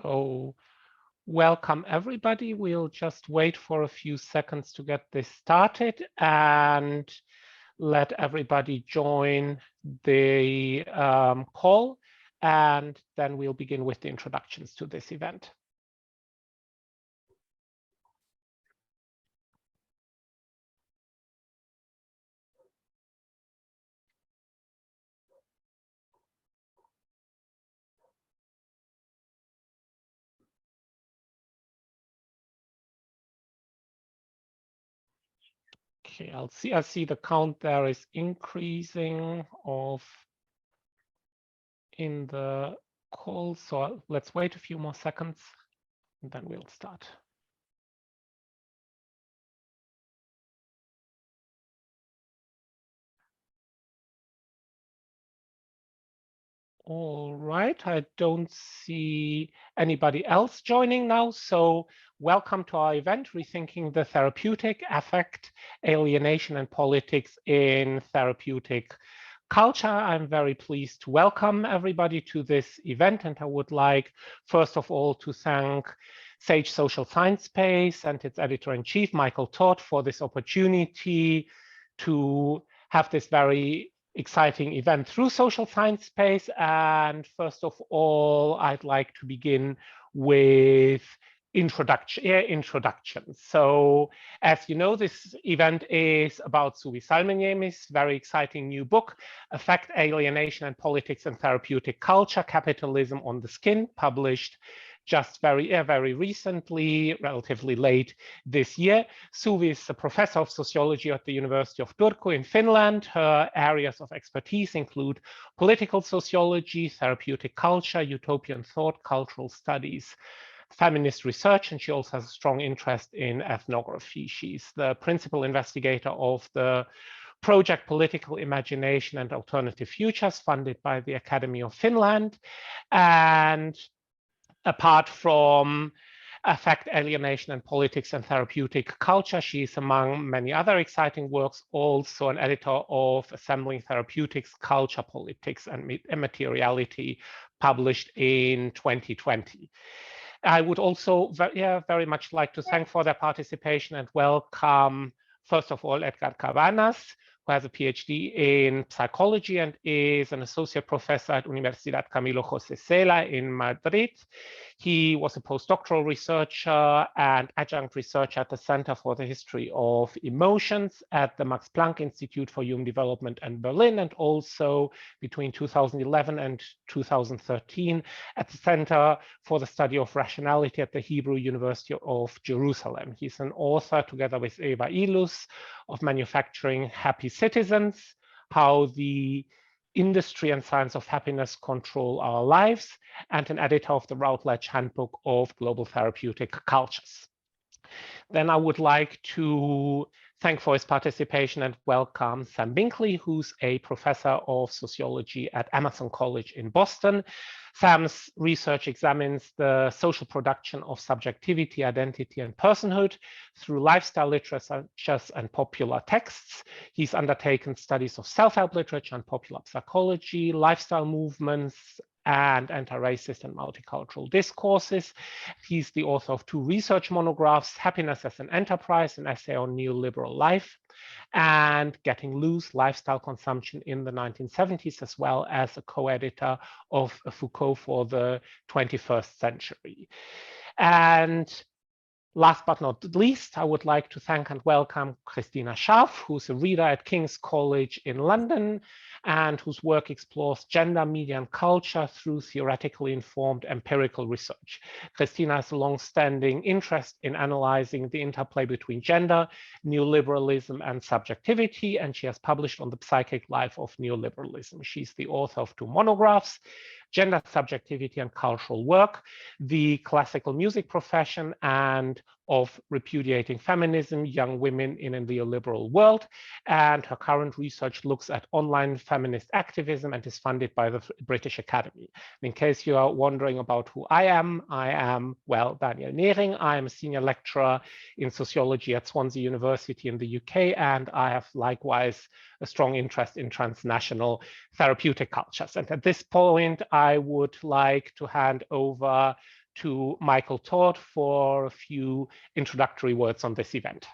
So welcome everybody. We'll just wait for a few seconds to get this started and let everybody join the call, and then we'll begin with the introductions to this event. Okay, I see the count there is increasing in the call. So let's wait a few more seconds and then we'll start. All right, I don't see anybody else joining now. So welcome to our event, Rethinking the Therapeutic Affect, Alienation and Politics in Therapeutic Culture. I'm very pleased to welcome everybody to this event. And I would like, first of all, to thank Sage Social Science Space and its editor-in-chief, Michael Todd, for this opportunity to have this very exciting event through Social Science Space. And first of all, I'd like to begin with introductions. So as you know, this event is about Suvi Salmenniemi's very exciting new book, Affect, Alienation and Politics in Therapeutic Culture, Capitalism on the Skin, published just very recently, relatively late this year. Suvi is a professor of sociology at the University of Turku in Finland. Her areas of expertise include political sociology, therapeutic culture, utopian thought, cultural studies, feminist research, and she also has a strong interest in ethnography. She's the principal investigator of the project Political Imagination and Alternative Futures, funded by the Academy of Finland. And apart from Affect, Alienation and Politics and Therapeutic Culture, she is, among many other exciting works, also an editor of Assembling Therapeutics, Culture, Politics and Materiality, published in 2020. I would also very much like to thank for their participation and welcome, first of all, Edgar Cabanas, who has a PhD in psychology and is an associate professor at Universidad Camilo José Cela in Madrid. He was a postdoctoral researcher and adjunct researcher at the Center for the History of Emotions at the Max Planck Institute for Human Development in Berlin, and also between 2011 and 2013 at the Center for the Study of Rationality at the Hebrew University of Jerusalem. He's an author, together with Eva Ilus, of Manufacturing Happy Citizens, How the Industry and Science of Happiness Control Our Lives, and an editor of the Routledge Handbook of Global Therapeutic Cultures. Then I would like to thank for his participation and welcome Sam Binkley, who's a professor of sociology at Emerson College in Boston. Sam's research examines the social production of subjectivity, identity, and personhood through lifestyle literatures and popular texts. He's undertaken studies of self-help literature and popular psychology, lifestyle movements, and anti-racist and multicultural discourses. He's the author of 2 research monographs, Happiness as an Enterprise, an essay on neoliberal life, and Getting Loose, Lifestyle Consumption in the 1970s, as well as a co-editor of Foucault for the 21st Century. And last but not least, I would like to thank and welcome Christina Scharff, who's a reader at King's College in London and whose work explores gender, media, and culture through theoretically informed empirical research. Christina has a long-standing interest in analyzing the interplay between gender, neoliberalism, and subjectivity, and she has published on the psychic life of neoliberalism. She's the author of 2 monographs, Gender, Subjectivity, and Cultural Work, The Classical Music Profession, and of Repudiating Feminism, Young Women in a Neoliberal World. And her current research looks at online feminist activism and is funded by the British Academy. In case you are wondering about who I am, well, Daniel Nehring. I am a senior lecturer in sociology at Swansea University in the UK, and I have likewise a strong interest in transnational therapeutic cultures. And at this point, I would like to hand over to Michael Todd for a few introductory words on this event.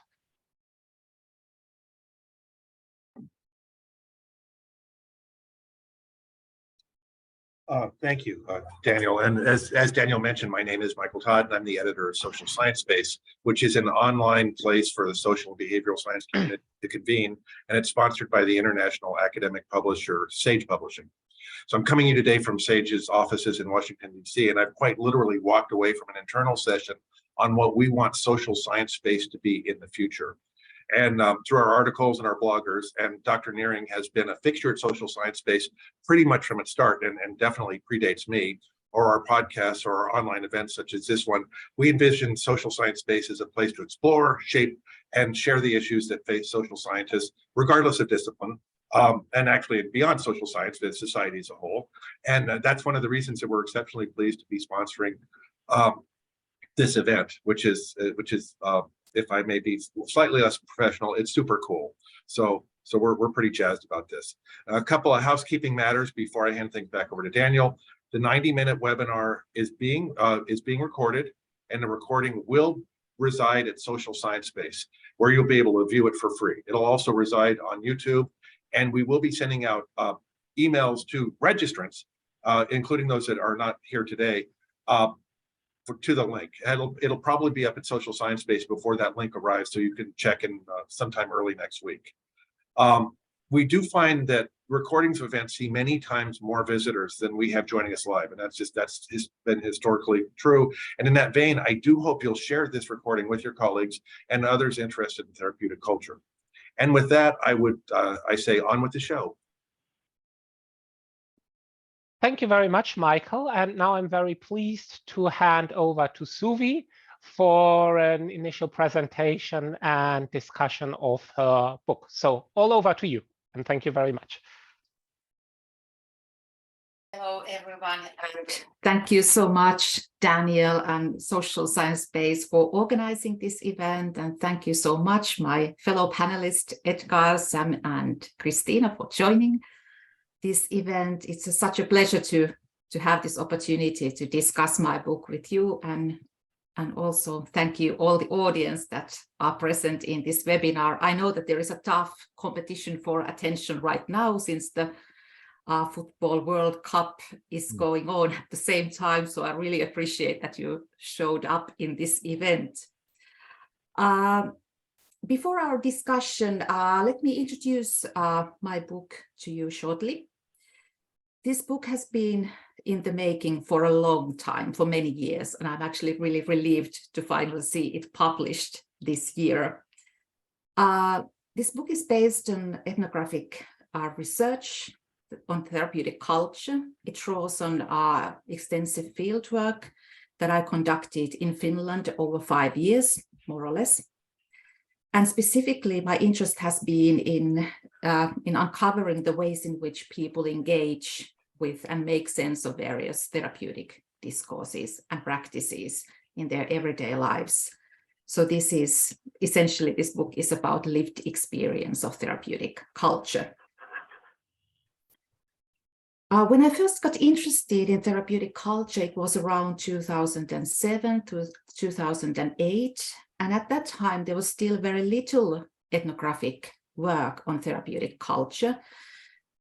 Thank you, Daniel. And as Daniel mentioned, my name is Michael Todd, and I'm the editor of Social Science Space, which is an online place for the social and behavioral science community to convene, and it's sponsored by the international academic publisher Sage Publishing. So I'm coming to you today from Sage's offices in Washington, D.C., and I've quite literally walked away from an internal session on what we want social science space to be in the future. And through our articles and our bloggers, and Dr. Nehring has been a fixture at Social Science Space pretty much from its start, and definitely predates me, or our podcasts or our online events such as this one. We envision Social Science Space as a place to explore, shape, and share the issues that face social scientists, regardless of discipline, and actually beyond social science, but society as a whole. And that's one of the reasons that we're exceptionally pleased to be sponsoring this event, which is if I may be slightly less professional, it's super cool. So we're pretty jazzed about this. A couple of housekeeping matters before I hand things back over to Daniel. The 90-minute webinar is being recorded, and the recording will reside at Social Science Space, where you'll be able to view it for free. It'll also reside on YouTube, and we will be sending out emails to registrants, including those that are not here today, to the link. It'll probably be up at Social Science Space before that link arrives, so you can check in sometime early next week. We do find that recordings of events see many times more visitors than we have joining us live, and that's been historically true. And in that vein, I do hope you'll share this recording with your colleagues and others interested in therapeutic culture. And with that, I say on with the show. Thank you very much, Michael. And now I'm very pleased to hand over to Suvi for an initial presentation and discussion of her book. So all over to you, and thank you very much. Hello, everyone, and thank you so much, Daniel and Social Science Space, for organizing this event. And thank you so much, my fellow panelists, Edgar, Sam, and Christina, for joining this event. It's such a pleasure to have this opportunity to discuss my book with you, and also thank you all the audience that are present in this webinar. I know that there is a tough competition for attention right now, since the Football World Cup is going on at the same time, so I really appreciate that you showed up in this event. Before our discussion, let me introduce my book to you shortly. This book has been in the making for a long time, for many years, and I'm actually really relieved to finally see it published this year. This book is based on ethnographic research on therapeutic culture. It draws on extensive fieldwork that I conducted in Finland over 5 years, more or less. And specifically, my interest has been in uncovering the ways in which people engage with and make sense of various therapeutic discourses and practices in their everyday lives. So this is essentially, this book is about lived experience of therapeutic culture. When I first got interested in therapeutic culture, it was around 2007 to 2008. And at that time, there was still very little ethnographic work on therapeutic culture.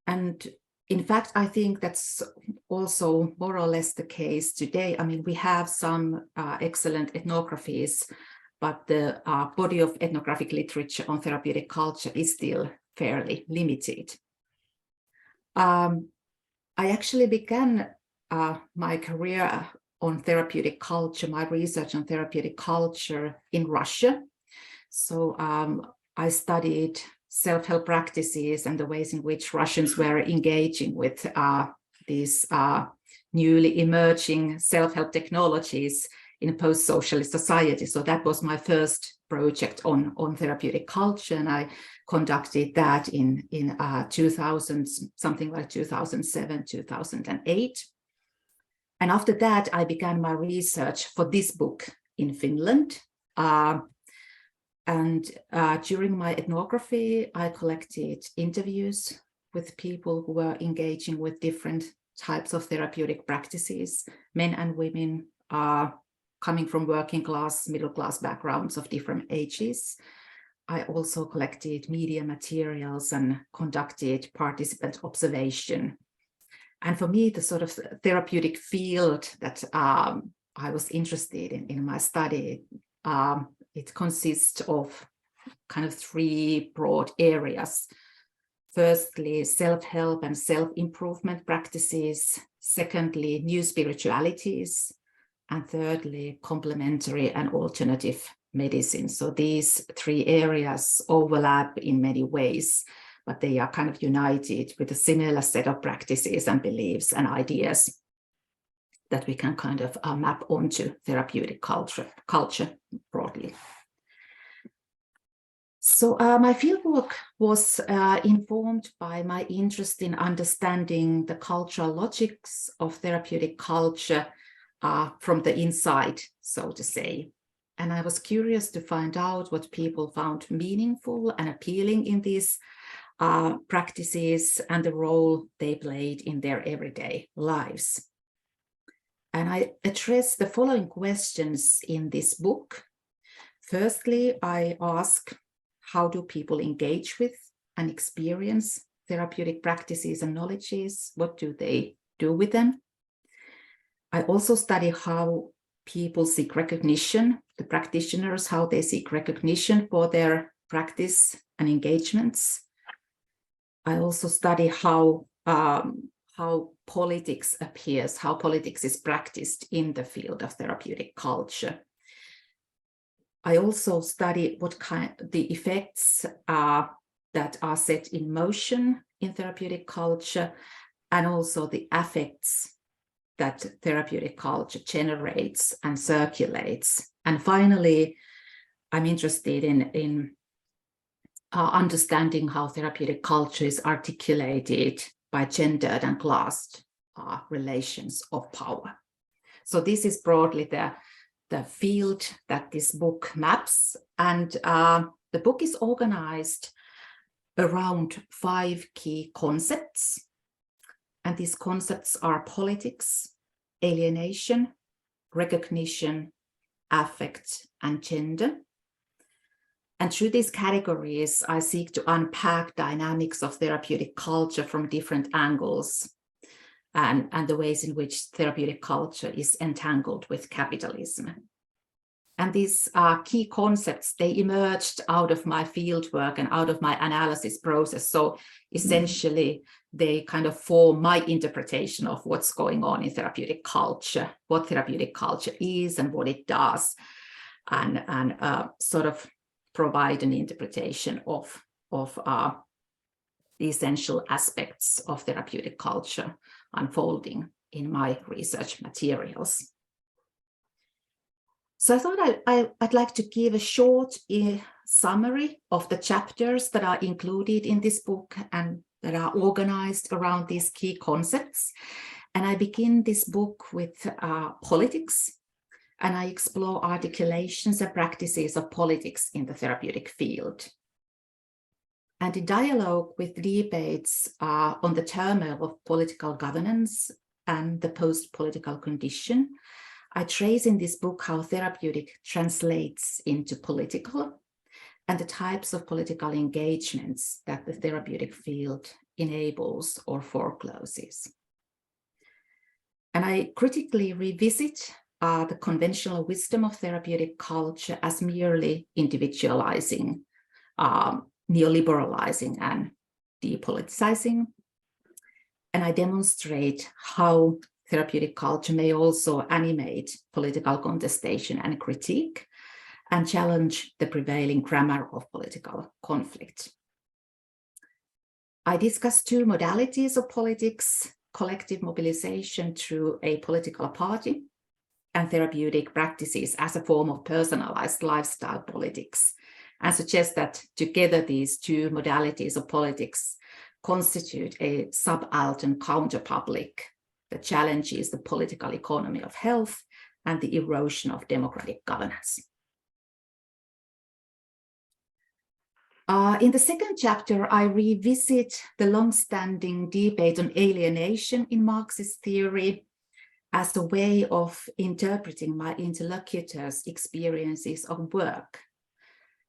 And in fact, I think that's also more or less the case today. I mean, we have some excellent ethnographies, but the body of ethnographic literature on therapeutic culture is still fairly limited. I actually began my career on therapeutic culture, my research on therapeutic culture in Russia. So I studied self-help practices and the ways in which Russians were engaging with these newly emerging self-help technologies in a post-socialist society. So that was my first project on therapeutic culture, and I conducted that in 2000, something like 2007, 2008. And after that, I began my research for this book in Finland. During my ethnography, I collected interviews with people who were engaging with different types of therapeutic practices, men and women, coming from working class, middle class backgrounds of different ages. I also collected media materials and conducted participant observation. And for me, the sort of therapeutic field that I was interested in my study, it consists of kind of three broad areas. Firstly, self-help and self-improvement practices. Secondly, new spiritualities. And thirdly, complementary and alternative medicine. So these three areas overlap in many ways, but they are kind of united with a similar set of practices and beliefs and ideas that we can kind of map onto therapeutic culture broadly. So my fieldwork was informed by my interest in understanding the cultural logics of therapeutic culture from the inside, so to say. And I was curious to find out what people found meaningful and appealing in these practices and the role they played in their everyday lives. And I address the following questions in this book. Firstly, I ask, how do people engage with and experience therapeutic practices and knowledges? What do they do with them? I also study how people seek recognition, the practitioners, how they seek recognition for their practice and engagements. I also study how politics appears, how politics is practiced in the field of therapeutic culture. I also study the effects that are set in motion in therapeutic culture, and also the affects that therapeutic culture generates and circulates. And finally, I'm interested in understanding how therapeutic culture is articulated by gendered and classed relations of power. So this is broadly the field that this book maps. And the book is organized around 5 key concepts. And these concepts are politics, alienation, recognition, affect, and gender. And through these categories, I seek to unpack dynamics of therapeutic culture from different angles and the ways in which therapeutic culture is entangled with capitalism. And these key concepts, they emerged out of my fieldwork and out of my analysis process. So essentially, they kind of form my interpretation of what's going on in therapeutic culture, what therapeutic culture is and what it does, and sort of provide an interpretation of the essential aspects of therapeutic culture unfolding in my research materials. So I thought I'd like to give a short summary of the chapters that are included in this book and that are organized around these key concepts. And I begin this book with politics, and I explore articulations and practices of politics in the therapeutic field. And in dialogue with debates on the turmoil of political governance and the post-political condition, I trace in this book how therapeutic translates into political and the types of political engagements that the therapeutic field enables or forecloses. And I critically revisit the conventional wisdom of therapeutic culture as merely individualizing, neoliberalizing, and depoliticizing. And I demonstrate how therapeutic culture may also animate political contestation and critique and challenge the prevailing grammar of political conflict. I discuss 2 modalities of politics: collective mobilization through a political party and therapeutic practices as a form of personalized lifestyle politics, and suggest that together these 2 modalities of politics constitute a subaltern counterpublic that challenges the political economy of health and the erosion of democratic governance. In the second chapter, I revisit the long-standing debate on alienation in Marxist theory as a way of interpreting my interlocutors' experiences of work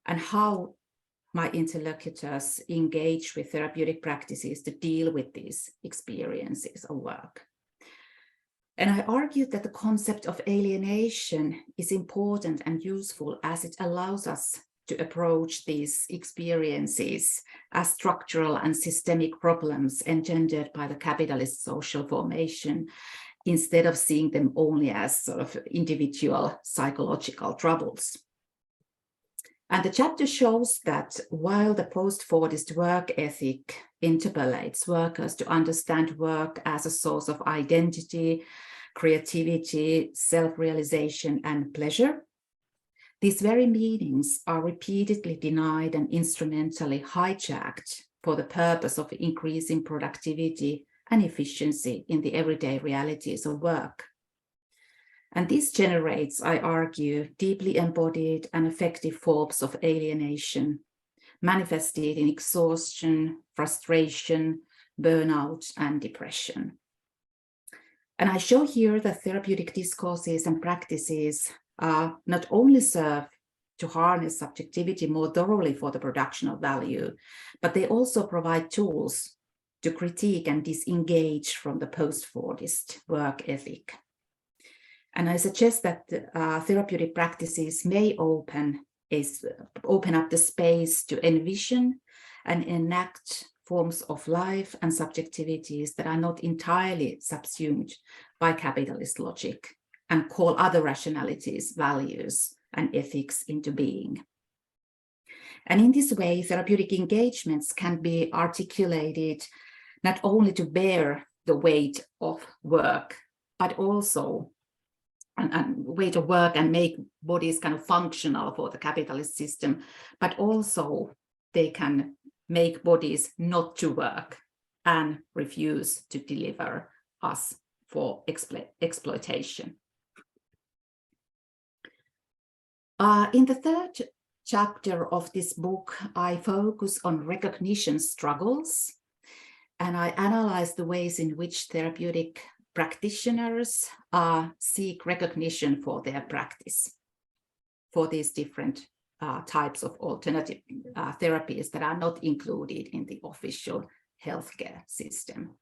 and how my interlocutors engage with therapeutic practices to deal with these experiences of work. And I argued that the concept of alienation is important and useful as it allows us to approach these experiences as structural and systemic problems engendered by the capitalist social formation, instead of seeing them only as sort of individual psychological troubles. And the chapter shows that while the post-Fordist work ethic interpellates workers to understand work as a source of identity, creativity, self-realization, and pleasure, these very meanings are repeatedly denied and instrumentally hijacked for the purpose of increasing productivity and efficiency in the everyday realities of work. And this generates, I argue, deeply embodied and effective forms of alienation, manifested in exhaustion, frustration, burnout, and depression. And I show here that therapeutic discourses and practices not only serve to harness subjectivity more thoroughly for the production of value, but they also provide tools to critique and disengage from the post-Fordist work ethic. And I suggest that therapeutic practices may open up the space to envision and enact forms of life and subjectivities that are not entirely subsumed by capitalist logic and call other rationalities, values, and ethics into being. And in this way, therapeutic engagements can be articulated not only to bear the weight of work, but also and weight of work and make bodies kind of functional for the capitalist system, but also they can make bodies not to work and refuse to deliver us for exploitation. In the third chapter of this book, I focus on recognition struggles, and I analyze the ways in which therapeutic practitioners seek recognition for their practice, for these different types of alternative therapies that are not included in the official healthcare system.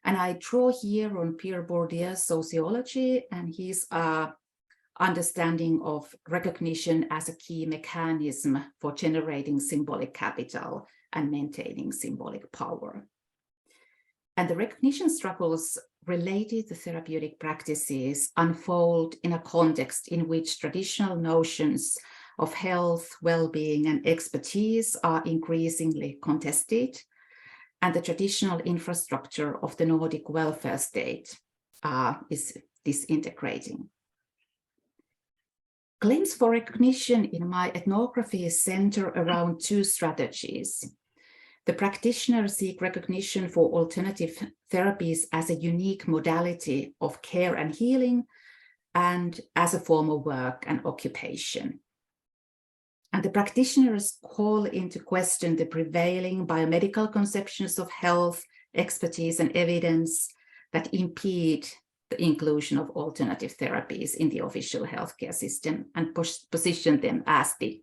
And I draw here on Pierre Bourdieu's sociology and his understanding of recognition as a key mechanism for generating symbolic capital and maintaining symbolic power. And the recognition struggles related to therapeutic practices unfold in a context in which traditional notions of health, well-being, and expertise are increasingly contested, and the traditional infrastructure of the Nordic welfare state is disintegrating. Claims for recognition in my ethnography center around two strategies. The practitioners seek recognition for alternative therapies as a unique modality of care and healing, and as a form of work and occupation. And the practitioners call into question the prevailing biomedical conceptions of health, expertise, and evidence that impede the inclusion of alternative therapies in the official healthcare system and position them as the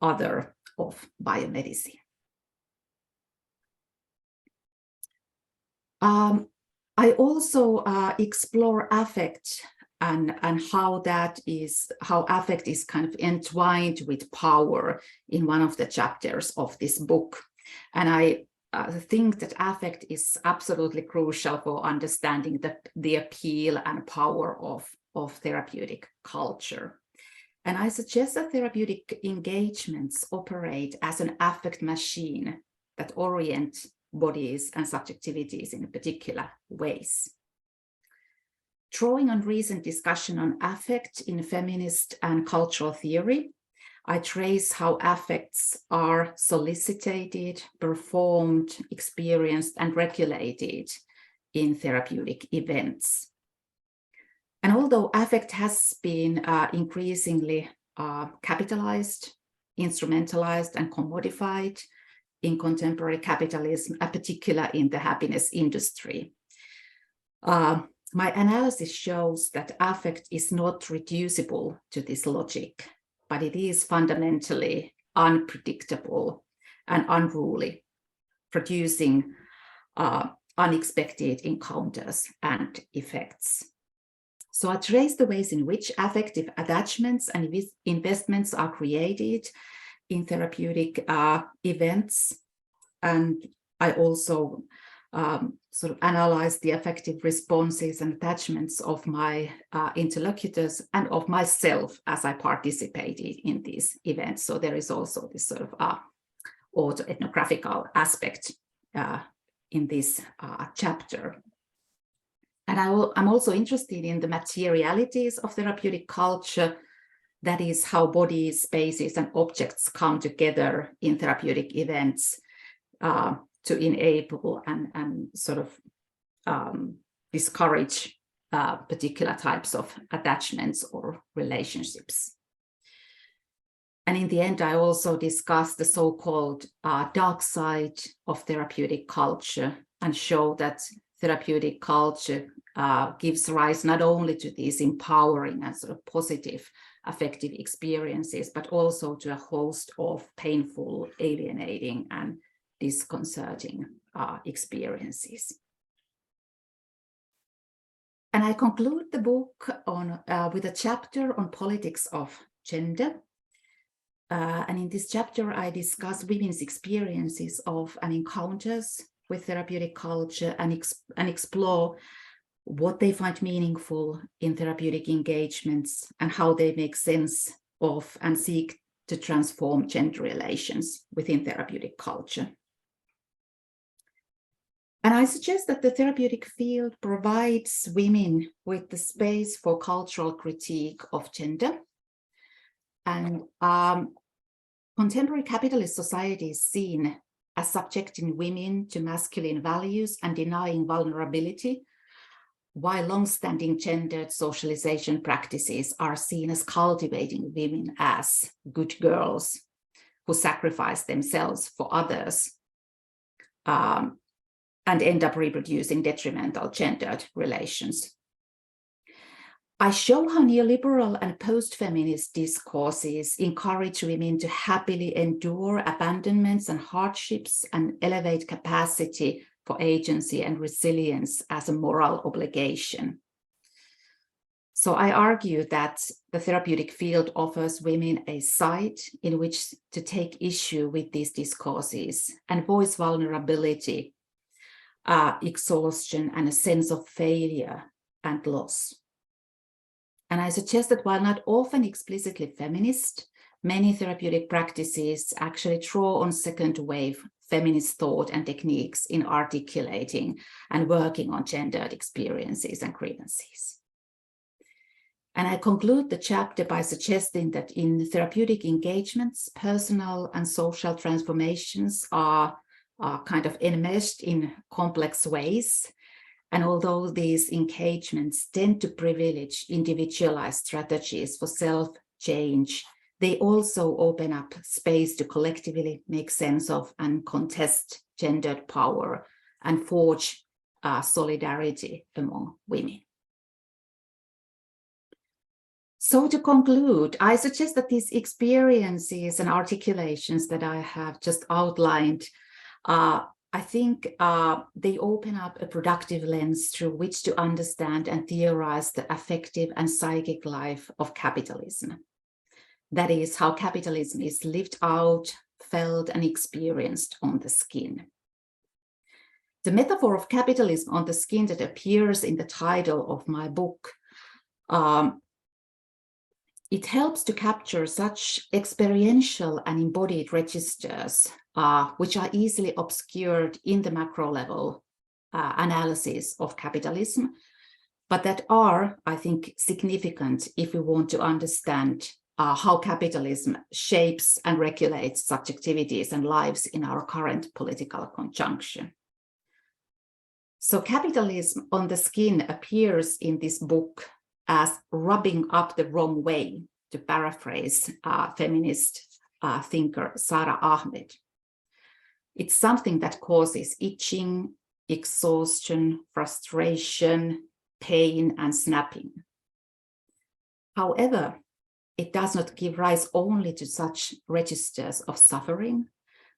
other of biomedicine. I also explore affect and how affect is kind of entwined with power in one of the chapters of this book. And I think that affect is absolutely crucial for understanding the appeal and power of therapeutic culture. And I suggest that therapeutic engagements operate as an affect machine that orient bodies and subjectivities in particular ways. Drawing on recent discussion on affect in feminist and cultural theory, I trace how affects are solicited, performed, experienced, and regulated in therapeutic events. And although affect has been increasingly capitalized, instrumentalized, and commodified in contemporary capitalism, particularly in the happiness industry, My analysis shows that affect is not reducible to this logic, but it is fundamentally unpredictable and unruly, producing unexpected encounters and effects. So I trace the ways in which affective attachments and investments are created in therapeutic events. And I also sort of analyze the affective responses and attachments of my interlocutors and of myself as I participated in these events. So there is also this sort of auto-ethnographical aspect in this chapter. And I'm also interested in the materialities of therapeutic culture, that is how bodies, spaces, and objects come together in therapeutic events to enable and sort of discourage particular types of attachments or relationships. And in the end, I also discuss the so-called dark side of therapeutic culture and show that therapeutic culture gives rise not only to these empowering and sort of positive affective experiences, but also to a host of painful, alienating, and disconcerting experiences. And I conclude the book with a chapter on politics of gender. And in this chapter, I discuss women's experiences of and encounters with therapeutic culture and explore what they find meaningful in therapeutic engagements and how they make sense of and seek to transform gender relations within therapeutic culture. And I suggest that the therapeutic field provides women with the space for cultural critique of gender. And contemporary capitalist society is seen as subjecting women to masculine values and denying vulnerability, while long-standing gendered socialization practices are seen as cultivating women as good girls who sacrifice themselves for others and end up reproducing detrimental gendered relations. I show how neoliberal and post-feminist discourses encourage women to happily endure abandonments and hardships and elevate capacity for agency and resilience as a moral obligation. So I argue that the therapeutic field offers women a site in which to take issue with these discourses and voice vulnerability, exhaustion, and a sense of failure and loss. And I suggest that while not often explicitly feminist, many therapeutic practices actually draw on second wave feminist thought and techniques in articulating and working on gendered experiences and grievances. And I conclude the chapter by suggesting that in therapeutic engagements, personal and social transformations are kind of enmeshed in complex ways. And although these engagements tend to privilege individualized strategies for self-change, they also open up space to collectively make sense of and contest gendered power and forge solidarity among women. So to conclude, I suggest that these experiences and articulations that I have just outlined, I think they open up a productive lens through which to understand and theorize the affective and psychic life of capitalism. That is how capitalism is lived out, felt, and experienced on the skin. The metaphor of capitalism on the skin that appears in the title of my book, it helps to capture such experiential and embodied registers, which are easily obscured in the macro level analysis of capitalism, but that are, I think, significant if we want to understand how capitalism shapes and regulates subjectivities and lives in our current political conjunction. So capitalism on the skin appears in this book as rubbing up the wrong way, to paraphrase feminist thinker Sara Ahmed. It's something that causes itching, exhaustion, frustration, pain, and snapping. However, it does not give rise only to such registers of suffering,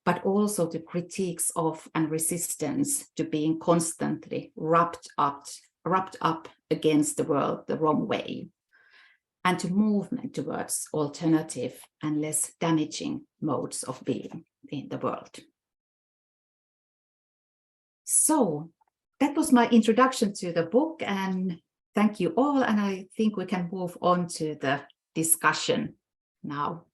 but also to critiques of and resistance to being constantly wrapped up against the world the wrong way, and to movement towards alternative and less damaging modes of being in the world. So that was my introduction to the book, and thank you all, and I think we can move on to the discussion now.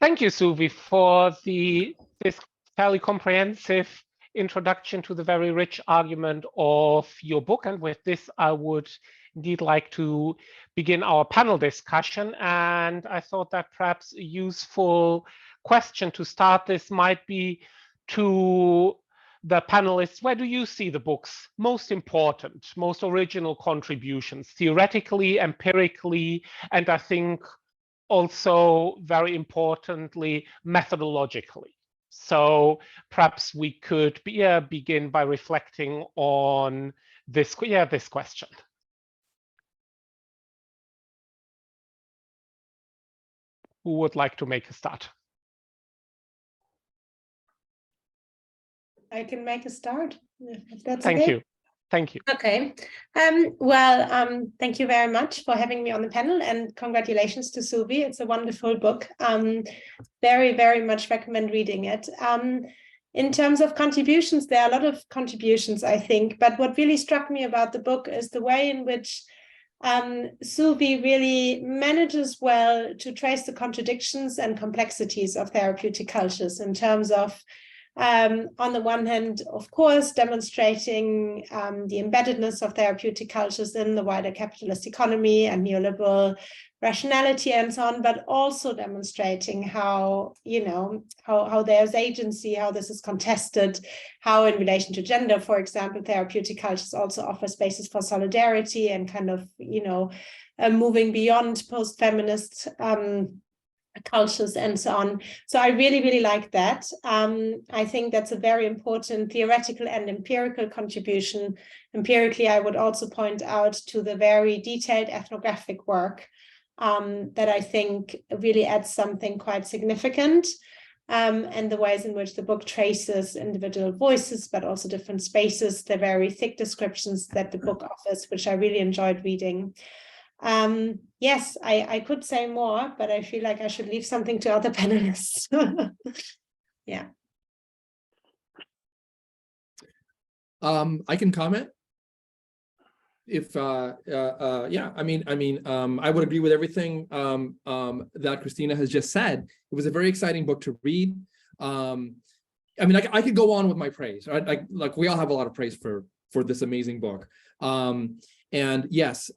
Thank you, Suvi, for this fairly comprehensive introduction to the very rich argument of your book. And with this, I would indeed like to begin our panel discussion. And I thought that perhaps a useful question to start this might be to the panelists: where do you see the book's most important, most original contributions, theoretically, empirically, and I think also very importantly, methodologically? So perhaps we could begin by reflecting on this question. Who would like to make a start? I can make a start, if that's Thank okay. you. Thank you. Okay. Well, thank you very much for having me on the panel, and congratulations to Suvi. It's a wonderful book. Very, very much recommend reading it. In terms of contributions, there are a lot of contributions, I think, but what really struck me about the book is the way in which Suvi really manages well to trace the contradictions and complexities of therapeutic cultures in terms of on the one hand, of course, demonstrating the embeddedness of therapeutic cultures in the wider capitalist economy and neoliberal rationality and so on, but also demonstrating how, how there's agency, how this is contested, how in relation to gender, for example, therapeutic cultures also offer spaces for solidarity and kind of, moving beyond post-feminist cultures and so on. So I really, really like that. I think that's a very important theoretical and empirical contribution. Empirically, I would also point out to the very detailed ethnographic work that I think really adds something quite significant, and the ways in which the book traces individual voices, but also different spaces, the very thick descriptions that the book offers, which I really enjoyed reading. Yes, I could say more, but I feel like I should leave something to other panelists. Yeah. I can comment. If yeah, I mean, I would agree with everything that Christina has just said. It was a very exciting book to read. I mean, I could go on with my praise. Right? Like we all have a lot of praise for this amazing book. And yes,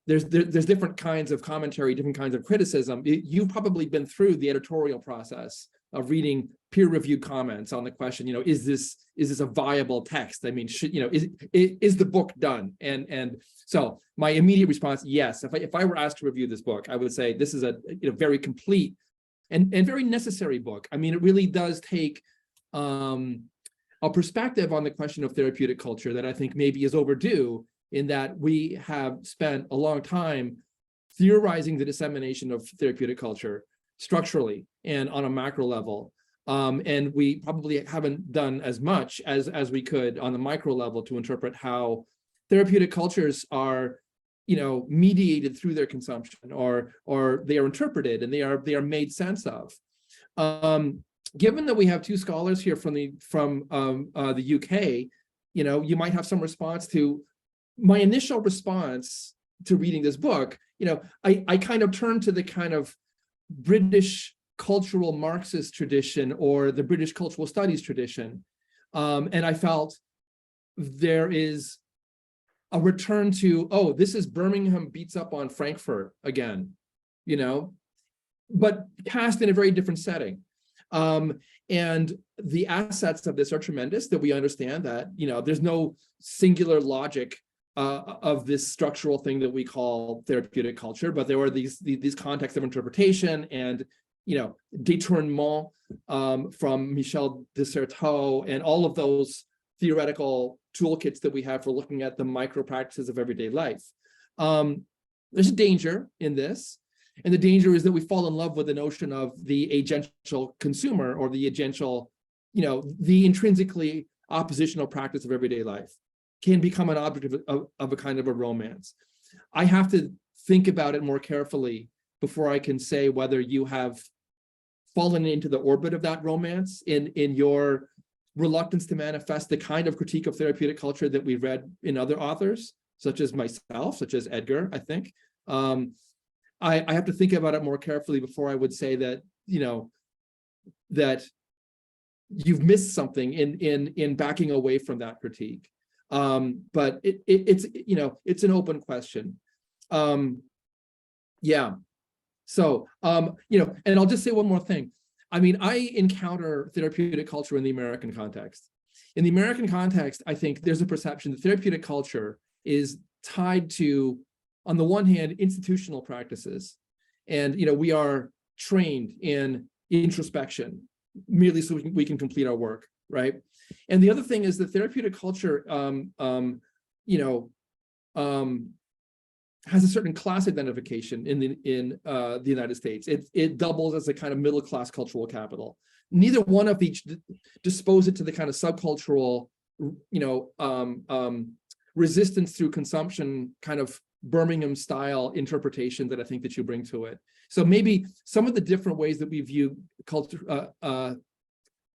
there's different kinds of commentary, different kinds of criticism. You've probably been through the editorial process of reading peer-reviewed comments on the question, is this a viable text? I mean, is the book done? And so my immediate response, yes. If I were asked to review this book, I would say this is a very complete and very necessary book. I mean, it really does take a perspective on the question of therapeutic culture that I think maybe is overdue, in that we have spent a long time theorizing the dissemination of therapeutic culture structurally and on a macro level. And we probably haven't done as much as we could on the micro level to interpret how therapeutic cultures are, mediated through their consumption, or they are interpreted and they are made sense of. Given that we have two scholars here from the UK, you might have some response to my initial response to reading this book. I kind of turned to the kind of British cultural Marxist tradition or the British cultural studies tradition. And I felt there is a return to, oh, this is Birmingham beats up on Frankfurt again, but cast in a very different setting. And the assets of this are tremendous, that we understand that, there's no singular logic of this structural thing that we call therapeutic culture, but there are these contexts of interpretation and, détournement from Michel de Certeau and all of those theoretical toolkits that we have for looking at the micro practices of everyday life. There's a danger in this, and the danger is that we fall in love with the notion of the agential consumer, or the agential, the intrinsically oppositional practice of everyday life can become an object of a kind of a romance. I have to think about it more carefully before I can say whether you have fallen into the orbit of that romance in your reluctance to manifest the kind of critique of therapeutic culture that we've read in other authors, such as myself, such as Edgar, I think. I have to think about it more carefully before I would say that, that you've missed something in backing away from that critique. But it's an open question. Yeah. So, and I'll just say one more thing. I mean, I encounter therapeutic culture in the American context. In the American context, I think there's a perception that therapeutic culture is tied to, on the one hand, institutional practices. And, we are trained in introspection merely so we can complete our work, right? And the other thing is that therapeutic culture, has a certain class identification in the United States. It doubles as a kind of middle class cultural capital. Neither one of each dispose it to the kind of subcultural, resistance through consumption kind of Birmingham style interpretation that I think that you bring to it. So maybe some of the different ways that we view culture,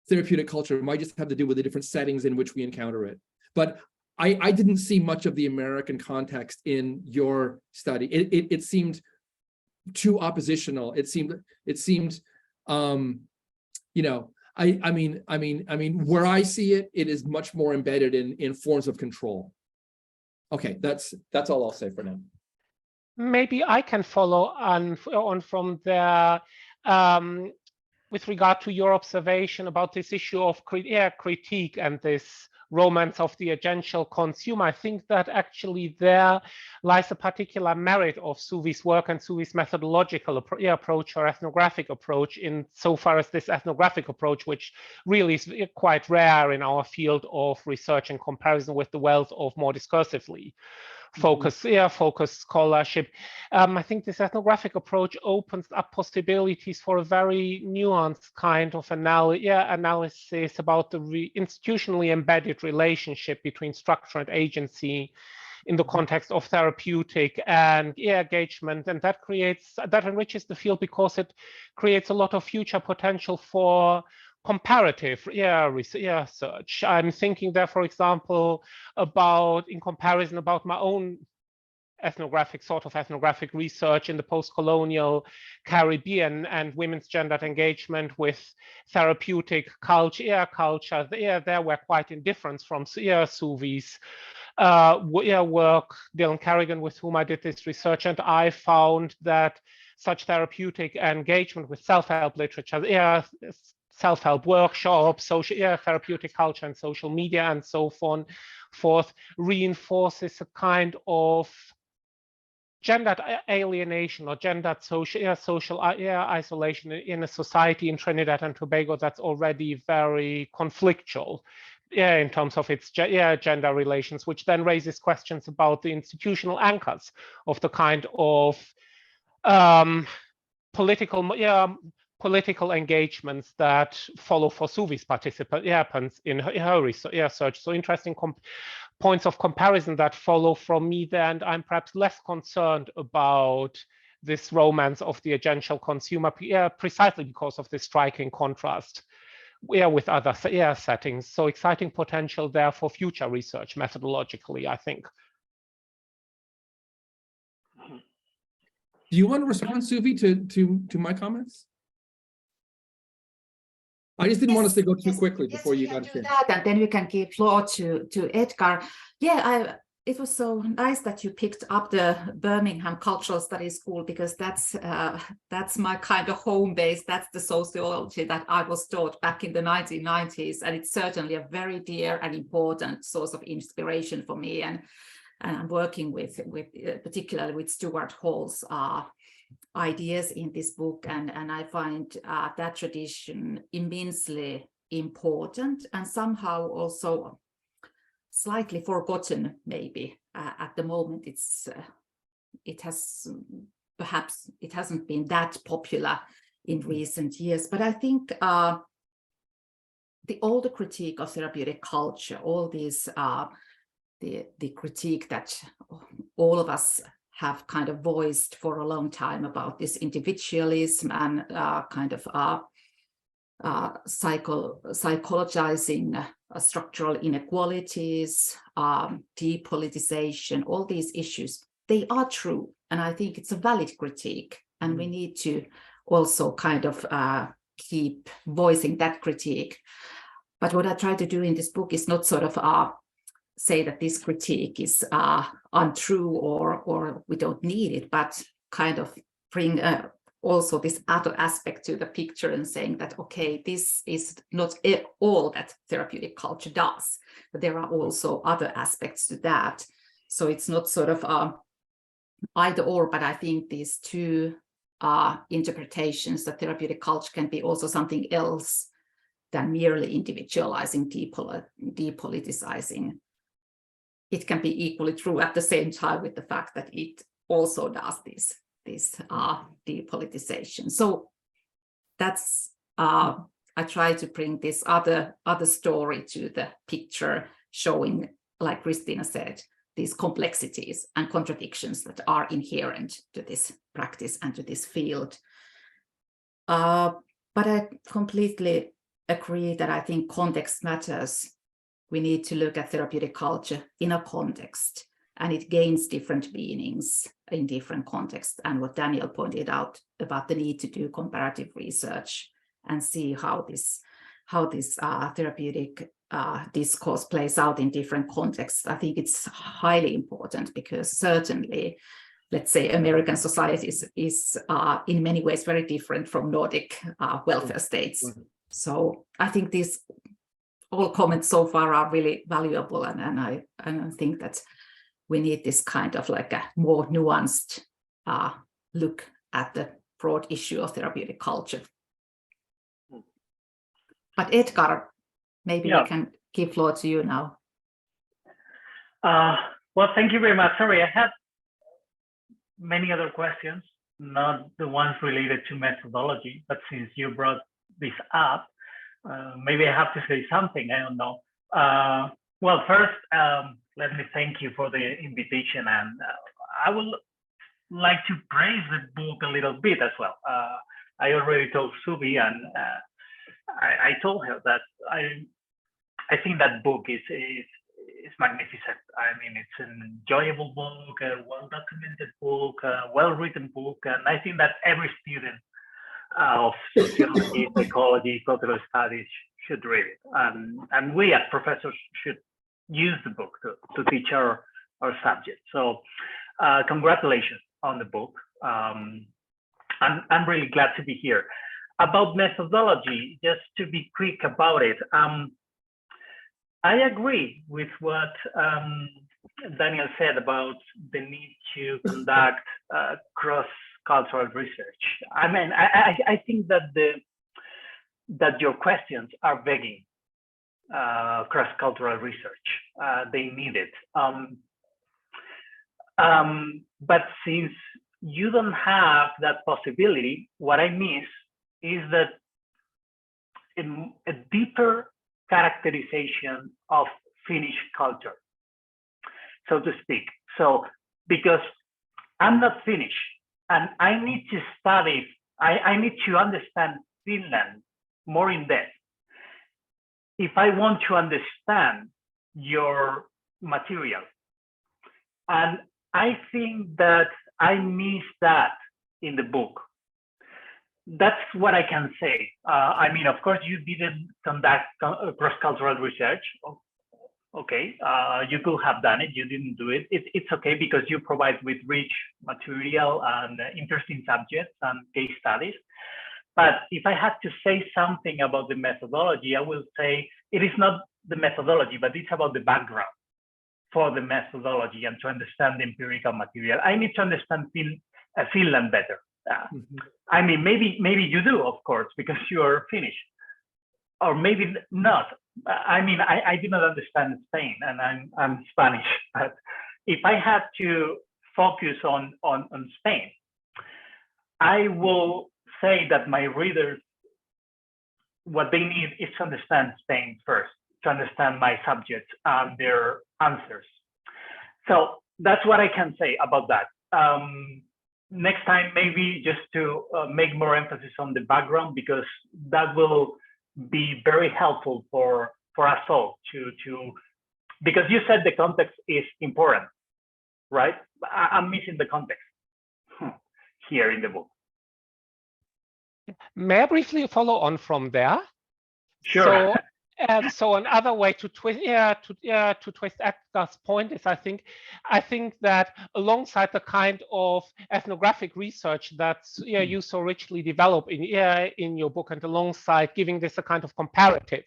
therapeutic culture might just have to do with the different settings in which we encounter it. But I didn't see much of the American context in your study. It seemed too oppositional. It seemed, I mean, where I see it, it is much more embedded in forms of control. Okay, that's all I'll say for now. Maybe I can follow on from there. With regard to your observation about this issue of critique and this romance of the agential consumer, I think that actually there lies a particular merit of Suvi's work and Suvi's methodological approach or ethnographic approach, in so far as this ethnographic approach, which really is quite rare in our field of research in comparison with the wealth of more discursively focused scholarship. I think this ethnographic approach opens up possibilities for a very nuanced kind of analysis about the institutionally embedded relationship between structure and agency in the context of therapeutic and engagement, and that enriches the field because it creates a lot of future potential for comparative research. I'm thinking there, for example, in comparison about my own ethnographic research in the post-colonial Caribbean and women's gendered engagement with therapeutic culture. There were quite in difference from Suvi's work. Dylan Carrigan, with whom I did this research, and I found that such therapeutic engagement with self-help literature, self-help workshops, social therapeutic culture and social media and so on forth, reinforces a kind of gendered alienation or gendered social isolation in a society in Trinidad and Tobago that's already very conflictual in terms of its gender relations, which then raises questions about the institutional anchors of the kind of political engagements that follow for Suvi's participants in her research. So interesting points of comparison that follow from me there, and I'm perhaps less concerned about this romance of the agential consumer precisely because of this striking contrast with other settings. So exciting potential there for future research methodologically, I think. Do you want to respond, Suvi, to my comments? I just didn't want us to go too quickly before you got to that, and then we can give floor to Edgar. It was so nice that you picked up the Birmingham Cultural Studies School, because that's my kind of home base. That's the sociology that I was taught back in the 1990s, and it's certainly a very dear and important source of inspiration for me. And I'm working with particularly with Stuart Hall's ideas in this book, and I find that tradition immensely important, and somehow also slightly forgotten maybe. At the moment, it hasn't been that popular in recent years, but I think the older critique of therapeutic culture, all these the critique that all of us have kind of voiced for a long time about this individualism and kind of psychologizing structural inequalities, depoliticization, all these issues, they are true. And I think it's a valid critique. And we need to also kind of keep voicing that critique. But what I try to do in this book is not sort of say that this critique is untrue or we don't need it, but kind of bring also this other aspect to the picture and saying that, okay, this is not all that therapeutic culture does, but there are also other aspects to that. So it's not sort of either or, but I think these two interpretations that therapeutic culture can be also something else than merely individualizing, depoliticizing. It can be equally true at the same time with the fact that it also does this depoliticization. So that's I try to bring this other story to the picture, showing, like Christina said, these complexities and contradictions that are inherent to this practice and to this field. But I completely agree that I think context matters. We need to look at therapeutic culture in a context, and it gains different meanings in different contexts. And what Daniel pointed out about the need to do comparative research and see how this therapeutic discourse plays out in different contexts, I think it's highly important, because certainly, let's say, American society is in many ways very different from Nordic welfare states. So I think these all comments so far are really valuable, and I think that we need this kind of like a more nuanced look at the broad issue of therapeutic culture. But Edgar, maybe we can give floor to you now. Well, thank you very much. Sorry, I had many other questions, not the ones related to methodology, but since you brought this up, maybe I have to say something, I don't know. Well, first, let me thank you for the invitation, and I would like to praise the book a little bit as well. I already told Suvi, and I told her that I think that book is magnificent. I mean, it's an enjoyable book, a well-documented book, a well-written book, and I think that every student of sociology, psychology, cultural studies should read it. And we as professors should use the book to teach our subject. So congratulations on the book. I'm really glad to be here. About methodology, just to be quick about it, I agree with what Daniel said about the need to conduct cross-cultural research. I mean, I think that that your questions are begging cross-cultural research. They need it. But since you don't have that possibility, what I miss is that a deeper characterization of Finnish culture, so to speak. So, because I'm not Finnish, and I need to study, I need to understand Finland more in depth if I want to understand your material. And I think that I miss that in the book. That's what I can say. I mean, of course, you didn't conduct cross-cultural research. Okay, you could have done it. You didn't do it. It's okay, because you provide with rich material and interesting subjects and case studies. But if I had to say something about the methodology, I will say it is not the methodology, but it's about the background for the methodology and to understand the empirical material. I need to understand Finland better. I mean, maybe you do, of course, because you're Finnish. or maybe not. I mean, I do not understand Spain, and I'm Spanish. But if I had to focus on Spain, I will say that my readers, what they need is to understand Spain first, to understand my subjects and their answers. So that's what I can say about that. Next time, maybe just to make more emphasis on the background, because that will be very helpful for us all to because you said the context is important, right? I'm missing the context here in the book. May I briefly follow on from there? Sure. So another way to twist Edgar's point is, I think that alongside the kind of ethnographic research that you so richly develop in your book, and alongside giving this a kind of comparative,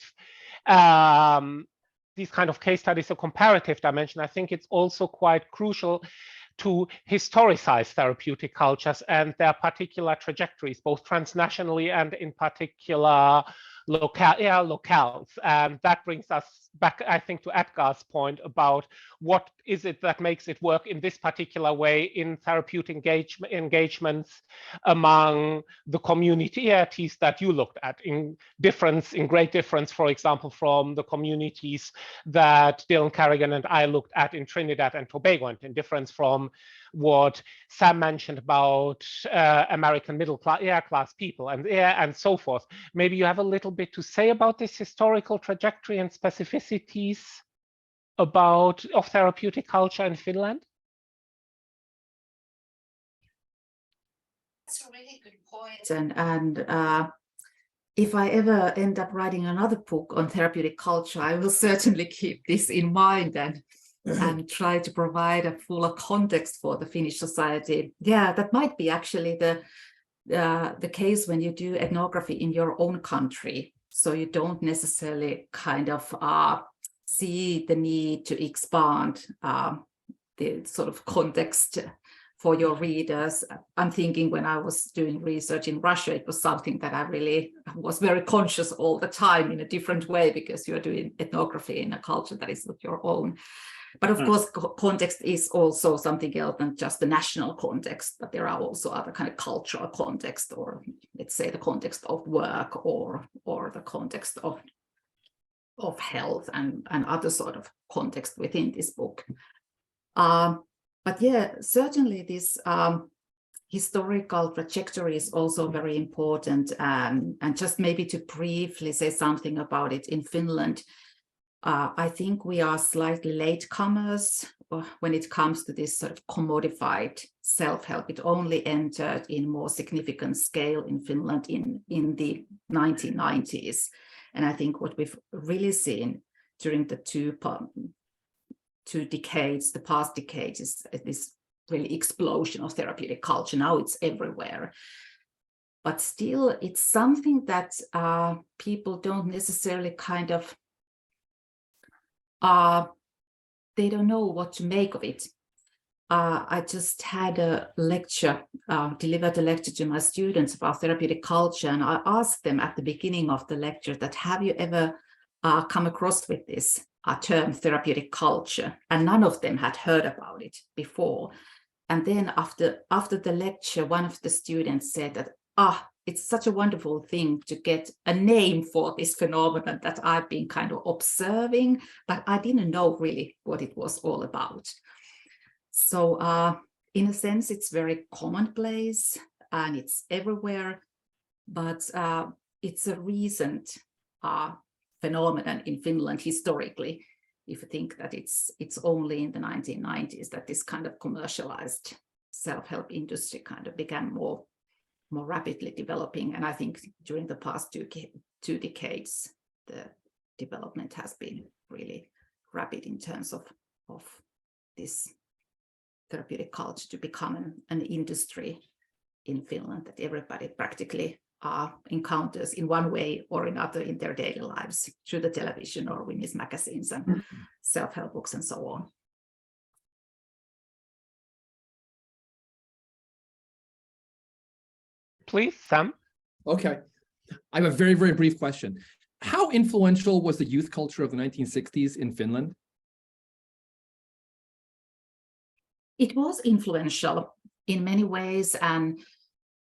these kind of case studies, a comparative dimension, I think it's also quite crucial to historicize therapeutic cultures and their particular trajectories, both transnationally and in particular locales. And that brings us back, I think, to Edgar's point about what is it that makes it work in this particular way in therapeutic engagements among the communities that you looked at, in great difference, for example, from the communities that Dylan Carrigan and I looked at in Trinidad and Tobago, and in difference from what Sam mentioned about American middle class people and so forth. Maybe you have a little bit to say about this historical trajectory and specificities of therapeutic culture in Finland? That's a really good point. And if I ever end up writing another book on therapeutic culture, I will certainly keep this in mind and try to provide a fuller context for the Finnish society. Yeah, that might be actually the case when you do ethnography in your own country. So you don't necessarily kind of see the need to expand the sort of context for your readers. I'm thinking when I was doing research in Russia, it was something that I really was very conscious all the time in a different way, because you're doing ethnography in a culture that is not your own. But of course, context is also something else than just the national context, but there are also other kind of cultural context, or let's say the context of work, or the context of health and other sort of context within this book. But yeah, certainly this historical trajectory is also very important. And just maybe to briefly say something about it, in Finland, I think we are slightly latecomers when it comes to this sort of commodified self-help. It only entered in more significant scale in Finland in the 1990s. And I think what we've really seen during the the past decades, is this really explosion of therapeutic culture. Now it's everywhere. But still, it's something that people don't necessarily kind of they don't know what to make of it. I just had delivered a lecture to my students about therapeutic culture, and I asked them at the beginning of the lecture that, have you ever come across with this term therapeutic culture? And none of them had heard about it before. And then after the lecture, one of the students said that, it's such a wonderful thing to get a name for this phenomenon that I've been kind of observing, but I didn't know really what it was all about. So in a sense, it's very commonplace and it's everywhere, but it's a recent phenomenon in Finland historically. If you think that it's only in the 1990s that this kind of commercialized self-help industry kind of began more rapidly developing. And I think during the past two decades, the development has been really rapid in terms of this therapeutic culture to become an industry in Finland that everybody practically encounters in one way or another in their daily lives through the television or women's magazines and self-help books and so on. Please, Sam. Okay. I have a very, very brief question. how influential was the youth culture of the 1960s in Finland? It was influential in many ways, and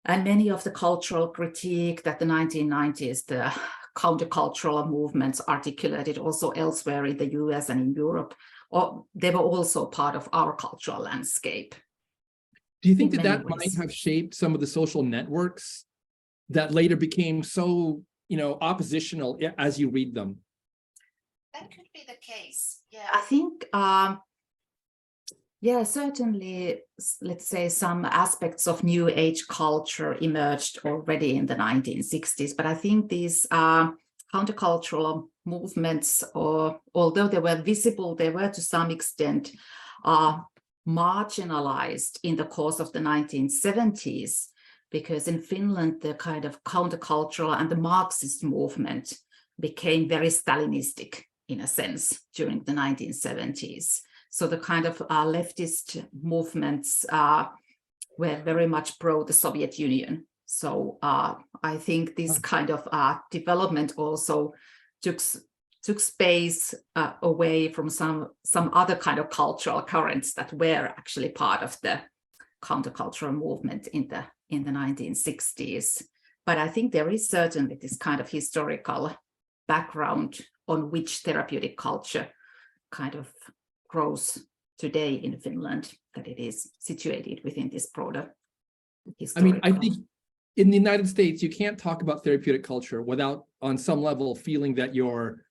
many of the cultural critique that the 1990s, the countercultural movements articulated also elsewhere in the US and in Europe, or they were also part of our cultural landscape. Do you think that might have shaped some of the social networks that later became so, oppositional as you read them? That could be the case. Yeah, I think, certainly, let's say some aspects of New Age culture emerged already in the 1960s. But I think these countercultural movements, although they were visible, they were to some extent marginalized in the course of the 1970s, because in Finland, the kind of countercultural and the Marxist movement became very Stalinistic in a sense during the 1970s. So the kind of leftist movements were very much pro the Soviet Union. So I think this kind of development also took space away from some other kind of cultural currents that were actually part of the countercultural movement in the 1960s. But I think there is certainly this kind of historical background on which therapeutic culture kind of grows today in Finland, that it is situated within this broader historical. I think in the United States, you can't talk about therapeutic culture without, on some level, feeling that you're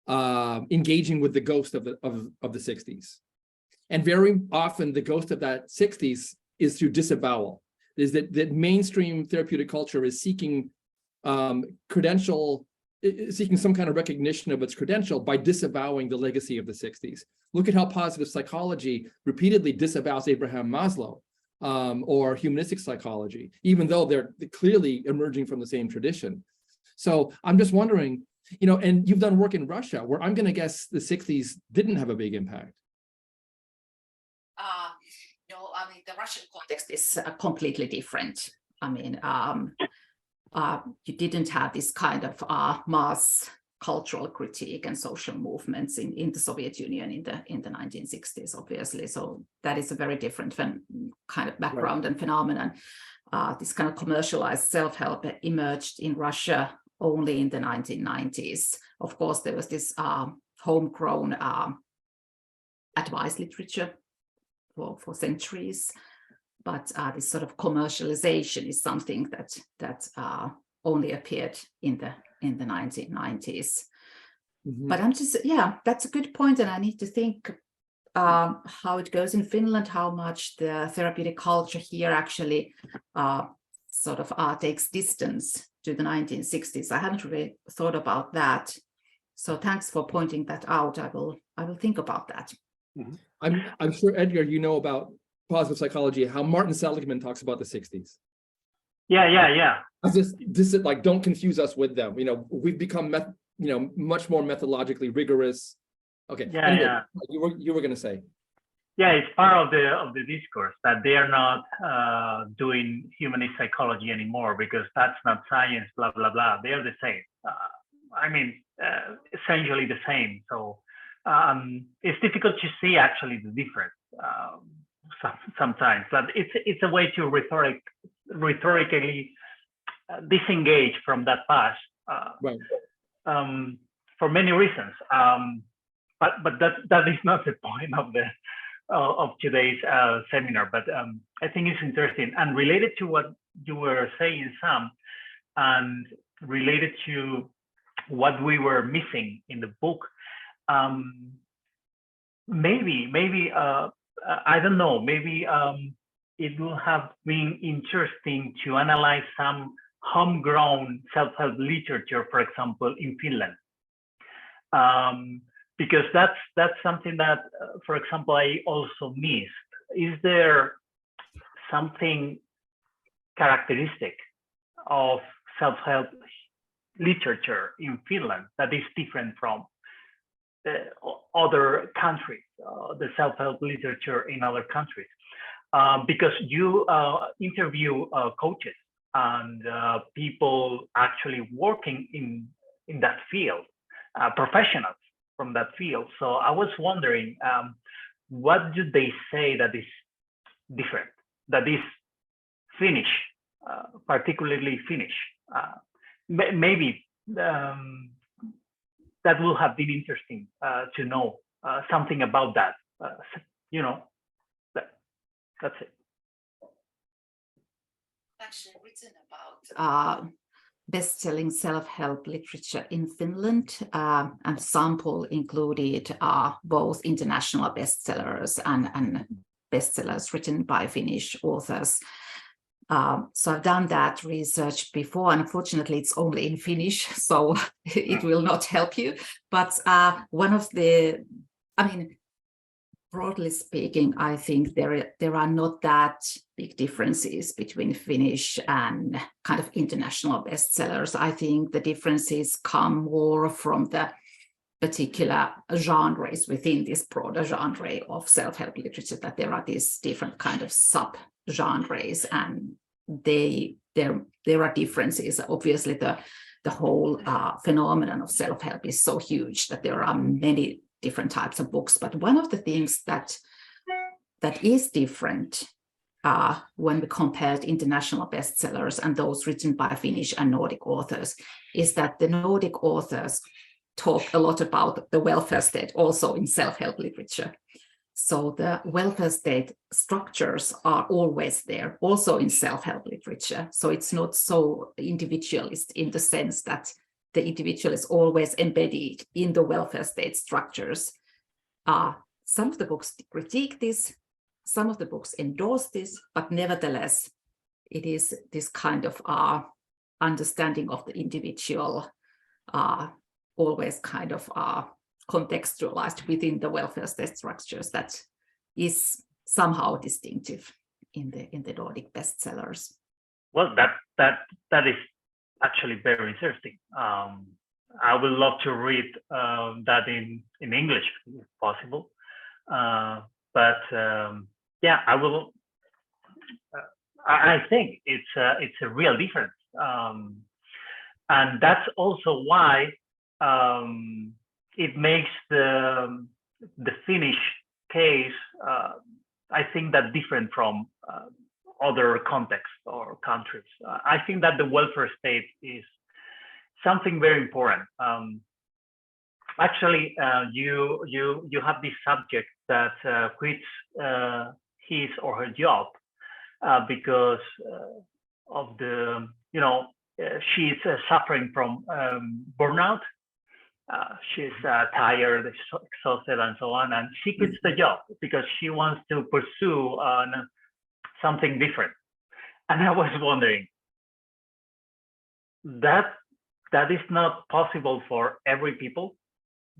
engaging with the ghost of the 60s. And very often the ghost of that 60s is through disavowal. Is that mainstream therapeutic culture is seeking seeking some kind of recognition of its credential by disavowing the legacy of the 60s. Look at how positive psychology repeatedly disavows Abraham Maslow or humanistic psychology, even though they're clearly emerging from the same tradition. So I'm just wondering, and you've done work in Russia, where I'm going to guess the 60s didn't have a big impact. The Russian context is completely different. You didn't have this kind of mass cultural critique and social movements in the Soviet Union in the 1960s, obviously. So that is a very different kind of background and phenomenon. This kind of commercialized self-help emerged in Russia only in the 1990s. Of course, there was this homegrown advice literature for centuries, but this sort of commercialization is something that only appeared in the 1990s. Mm-hmm. But I'm just, that's a good point, and I need to think how it goes in Finland, how much the therapeutic culture here actually sort of takes distance to the 1960s. I haven't really thought about that, so thanks for pointing that out. I will think about that. Mm-hmm. I'm sure, Edgar, you know about positive psychology, how Martin Seligman talks about the 60s. Yeah. This is like, don't confuse us with them. We've become much more methodologically rigorous. Okay. Yeah. You were going to say. Yeah, it's part of the discourse that they are not doing humanist psychology anymore because that's not science. Blah blah blah. They are the same. Essentially the same. So it's difficult to see actually the difference sometimes. But it's a way to rhetorically disengage from that past. Right. For many reasons. But that is not the point of today's seminar. But I think it's interesting and related to what you were saying, Sam, and related to what we were missing in the book. Maybe I don't know. Maybe it will have been interesting to analyze some homegrown self-help literature, for example, in Finland. Because that's something that, for example, I also missed. Is there something characteristic of self-help literature in Finland that is different from other countries, the self-help literature in other countries? Because you interview coaches and people actually working in that field, professionals from that field. So I was wondering, what do they say that is different, that is Finnish, particularly Finnish? Maybe that will have been interesting to know something about that. You know, that's it. Actually written about best-selling self-help literature in Finland, and sample included both international bestsellers and bestsellers written by Finnish authors. So I've done that research before, and unfortunately it's only in Finnish, so it will not help you. But one of the, broadly speaking, I think there are not that big differences between Finnish and kind of international bestsellers. I think the differences come more from the particular genres within this broader genre of self-help literature, that there are these different kind of sub-genres, and there are differences. Obviously, the whole phenomenon of self-help is so huge that there are many different types of books. But one of the things that is different when we compare international bestsellers and those written by Finnish and Nordic authors is that the Nordic authors talk a lot about the welfare state also in self-help literature. So the welfare state structures are always there, also in self-help literature. So it's not so individualist in the sense that the individual is always embedded in the welfare state structures. Some of the books critique this, some of the books endorse this, but nevertheless, it is this kind of understanding of the individual, always kind of contextualized within the welfare state structures, that is somehow distinctive in the Nordic bestsellers. Well, that is actually very interesting. I would love to read that in English if possible. But I will. I think it's a real difference, and that's also why it makes the Finnish case, I think, that different from other contexts or countries. I think that the welfare state is something very important. Actually, you have this subject that quits his or her job because of the, she's suffering from burnout. She's tired, exhausted, and so on, and she quits the job because she wants to pursue something different. And I was wondering, that is not possible for every people,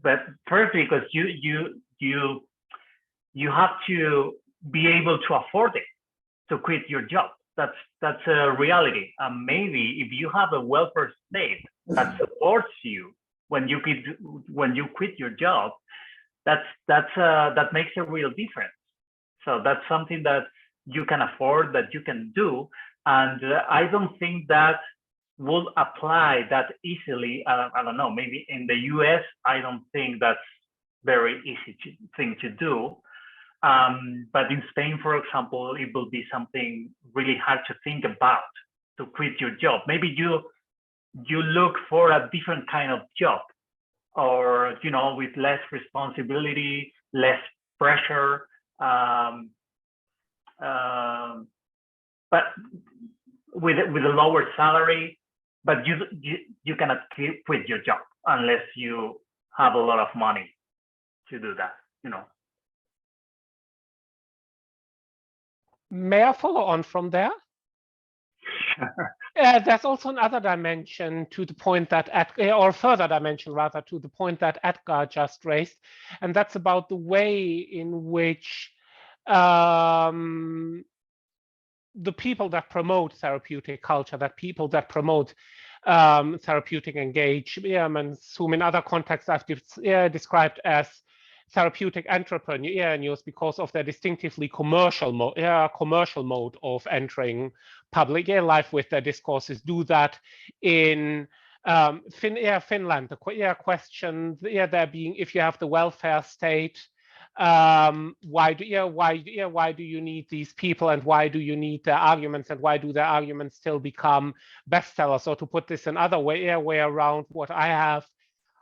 but first because you have to be able to afford it to quit your job. That's a reality. Maybe if you have a welfare state that supports you when you quit your job, that makes a real difference. So that's something that you can afford, that you can do, and I don't think that will apply that easily. I don't know. Maybe in the US, I don't think that's very easy thing to do. But in Spain, for example, it will be something really hard to think about, to quit your job. Maybe you look for a different kind of job, or with less responsibility, less pressure, but with a lower salary. But you cannot quit your job unless you have a lot of money to do that. May I follow on from there? Sure. There's also another dimension to the point that or further dimension rather, to the point that Edgar just raised, and that's about the way in which the people that promote therapeutic culture, that people that promote therapeutic engagements, whom in other contexts I've described as therapeutic entrepreneurs, because of their distinctively commercial mode of entering public life with their discourses, do that in Finland, the question there being, if you have the welfare state, why do you need these people, and why do you need their arguments, and why do their arguments still become bestsellers? So to put this another way around, what I have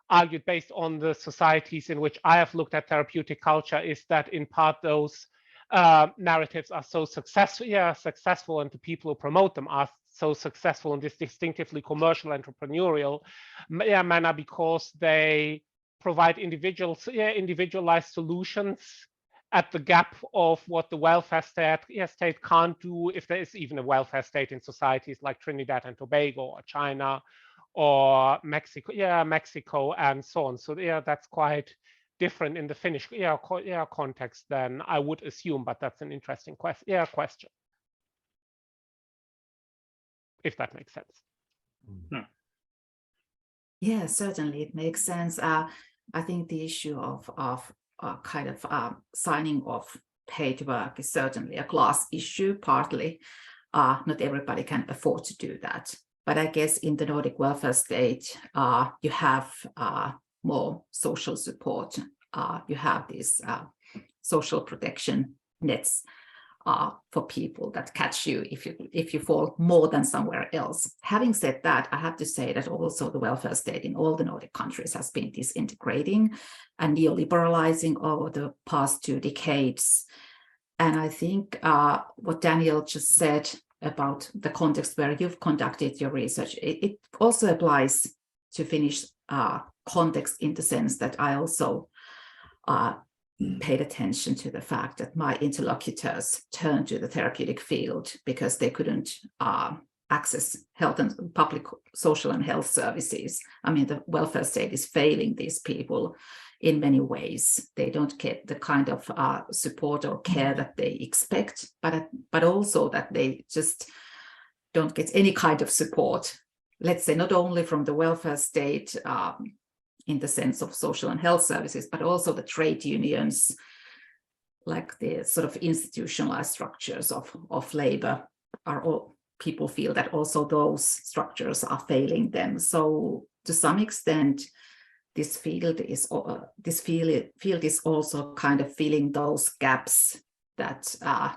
argued based on the societies in which I have looked at therapeutic culture is that in part those narratives are so successful, and the people who promote them are so successful in this distinctively commercial entrepreneurial manner, because they provide individualized solutions at the gap of what the welfare state can't do, if there is even a welfare state in societies like Trinidad and Tobago or China or Mexico and so on. So that's quite different in the Finnish context than I would assume, but that's an interesting question. If that makes sense. Yeah, certainly it makes sense. I think the issue of signing off paid work is certainly a class issue, partly. Not everybody can afford to do that. But I guess in the Nordic welfare state, you have more social support. You have these social protection nets for people that catch you if you fall more than somewhere else. Having said that, I have to say that also the welfare state in all the Nordic countries has been disintegrating and neoliberalizing over the past 2 decades. And I think what Daniel just said about the context where you've conducted your research, it also applies to Finnish context, in the sense that I also paid attention to the fact that my interlocutors turned to the therapeutic field because they couldn't access health and public social and health services. I mean, the welfare state is failing these people in many ways. They don't get the kind of support or care that they expect, but also that they just don't get any kind of support, let's say, not only from the welfare state in the sense of social and health services, but also the trade unions, like the sort of institutionalized structures of labor, are all, people feel that also those structures are failing them. So to some extent, this field is also kind of filling those gaps that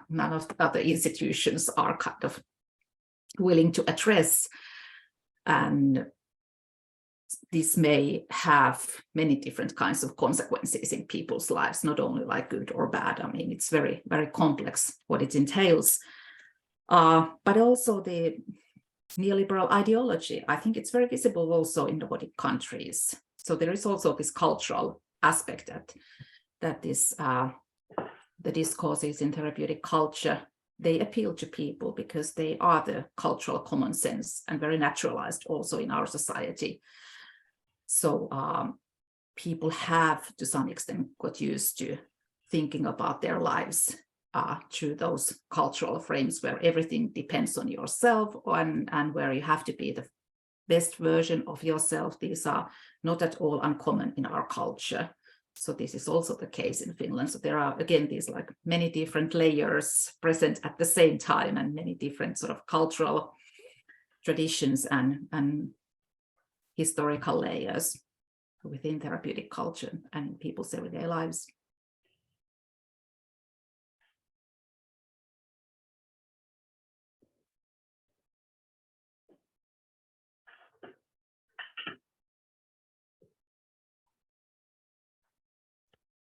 none of the other institutions are kind of willing to address. And this may have many different kinds of consequences in people's lives, not only like good or bad. I mean, it's very, very complex what it entails. But also the neoliberal ideology, I think it's very visible also in Nordic countries. So there is also this cultural aspect that the discourses in therapeutic culture, they appeal to people because they are the cultural common sense and very naturalized also in our society. So people have to some extent got used to thinking about their lives through those cultural frames where everything depends on yourself and where you have to be the best version of yourself. These are not at all uncommon in our culture. So this is also the case in Finland. So there are, again, these like many different layers present at the same time, and many different sort of cultural traditions and historical layers within therapeutic culture and people's everyday lives.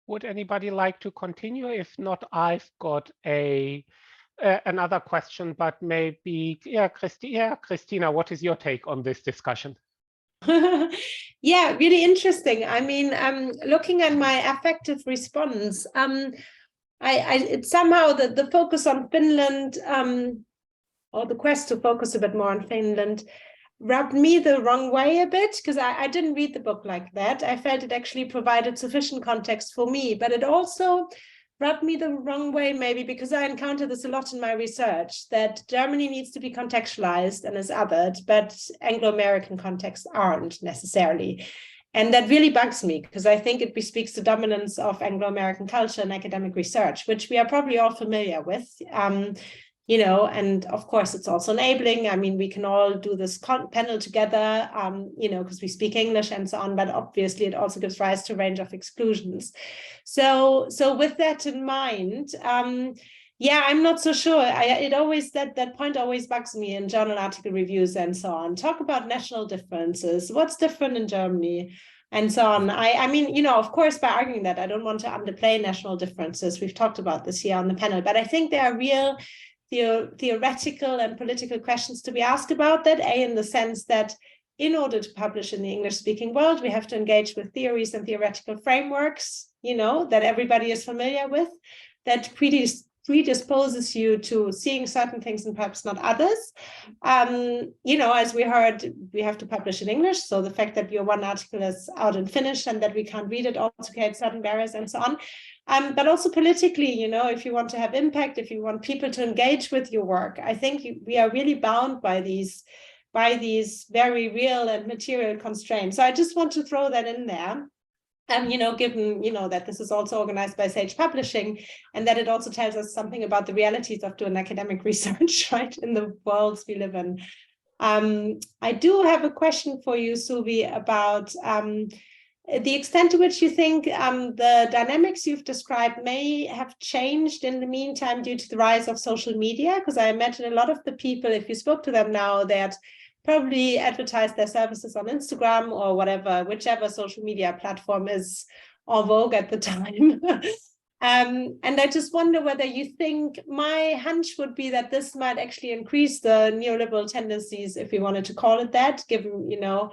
Would anybody like to continue? If not, I've got another question, but maybe, Christina, what is your take on this discussion? Yeah, really interesting. I mean, looking at my affective response, it's somehow the focus on Finland, or the quest to focus a bit more on Finland, rubbed me the wrong way a bit, because I didn't read the book like that. I felt it actually provided sufficient context for me, but it also rubbed me the wrong way, maybe because I encounter this a lot in my research, that Germany needs to be contextualized and is othered, but Anglo-American contexts aren't necessarily. And that really bugs me, because I think it bespeaks the dominance of Anglo-American culture and academic research, which we are probably all familiar with. you know, and of course it's also enabling. I mean, we can all do this panel together, you know, because we speak English and so on, but obviously it also gives rise to a range of exclusions. So with that in mind, yeah, I'm not so sure. It always, that point always bugs me in journal article reviews and so on. Talk about national differences. What's different in Germany? And so on. I mean, you know, of course, by arguing that, I don't want to underplay national differences. We've talked about this here on the panel, but I think there are real theoretical and political questions to be asked about that, in the sense that in order to publish in the English-speaking world, we have to engage with theories and theoretical frameworks, you know, that everybody is familiar with, that predisposes you to seeing certain things and perhaps not others. You know, as we heard, we have to publish in English. So the fact that your one article is out in Finnish and that we can't read it also creates certain barriers and so on. But also politically, you know, if you want to have impact, if you want people to engage with your work, I think we are really bound by these very real and material constraints. So I just want to throw that in there. You know, given, you know, that this is also organized by Sage Publishing, and that it also tells us something about the realities of doing academic research, right, in the worlds we live in. I do have a question for you, Suvi, about the extent to which you think the dynamics you've described may have changed in the meantime due to the rise of social media, because I imagine a lot of the people, if you spoke to them now, that probably advertise their services on Instagram or whichever social media platform is en vogue at the time. And I just wonder whether you think, my hunch would be that this might actually increase the neoliberal tendencies, if we wanted to call it that, given, you know,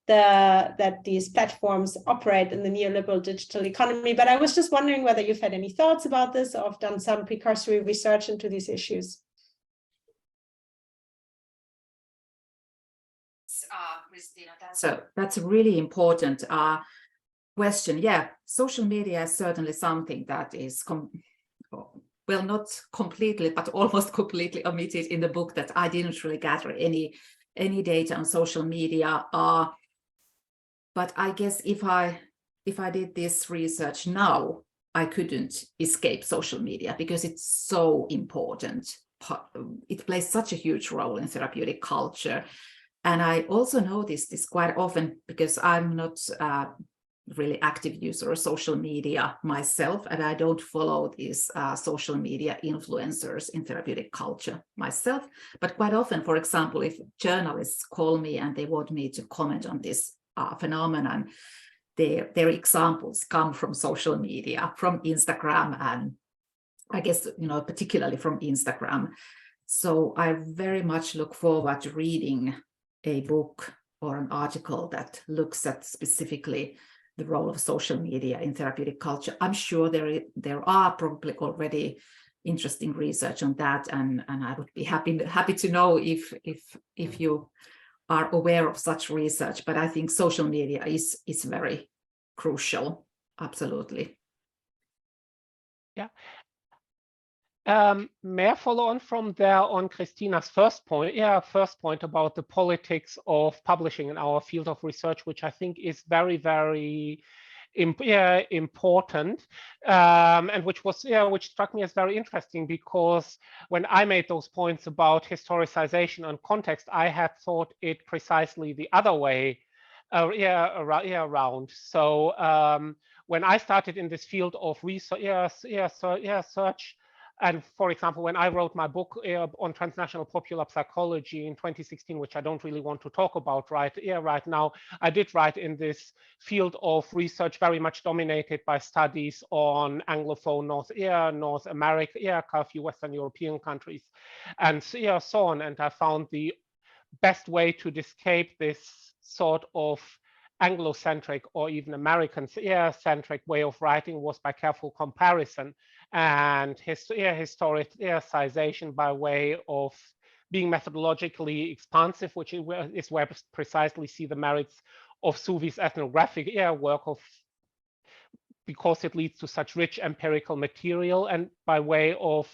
that these platforms operate in the neoliberal digital economy. But I was just wondering whether you've had any thoughts about this or have done some precursory research into these issues. Christina, that's a really important question. Yeah, social media is certainly something that is, well, not completely, but almost completely omitted in the book, that I didn't really gather any data on social media. But I guess if I did this research now, I couldn't escape social media because it's so important. It plays such a huge role in therapeutic culture. And I also notice this quite often because I'm not really active user of social media myself, and I don't follow these social media influencers in therapeutic culture myself. But quite often, for example, if journalists call me and they want me to comment on this phenomenon, their examples come from social media, from Instagram, and I guess, you know, particularly from Instagram. So I very much look forward to reading a book or an article that looks at specifically the role of social media in therapeutic culture. I'm sure there are probably already interesting research on that, and I would be happy to know if you are aware of such research. But I think social media is very crucial. Absolutely. Yeah. May I follow on from there on Christina's first point? Yeah, first point about the politics of publishing in our field of research, which I think is very, very important, and which struck me as very interesting, because when I made those points about historicization and context, I had thought it precisely the other way around. So when I started in this field of research, search. And for example, when I wrote my book on transnational popular psychology in 2016, which I don't really want to talk about right now, I did write in this field of research very much dominated by studies on Anglophone North America, a few Western European countries, and so on. And I found the best way to escape this sort of Anglo-centric or even American-centric way of writing was by careful comparison and historicization by way of being methodologically expansive, which is where I precisely see the merits of Suvi's ethnographic work, because it leads to such rich empirical material, and by way of,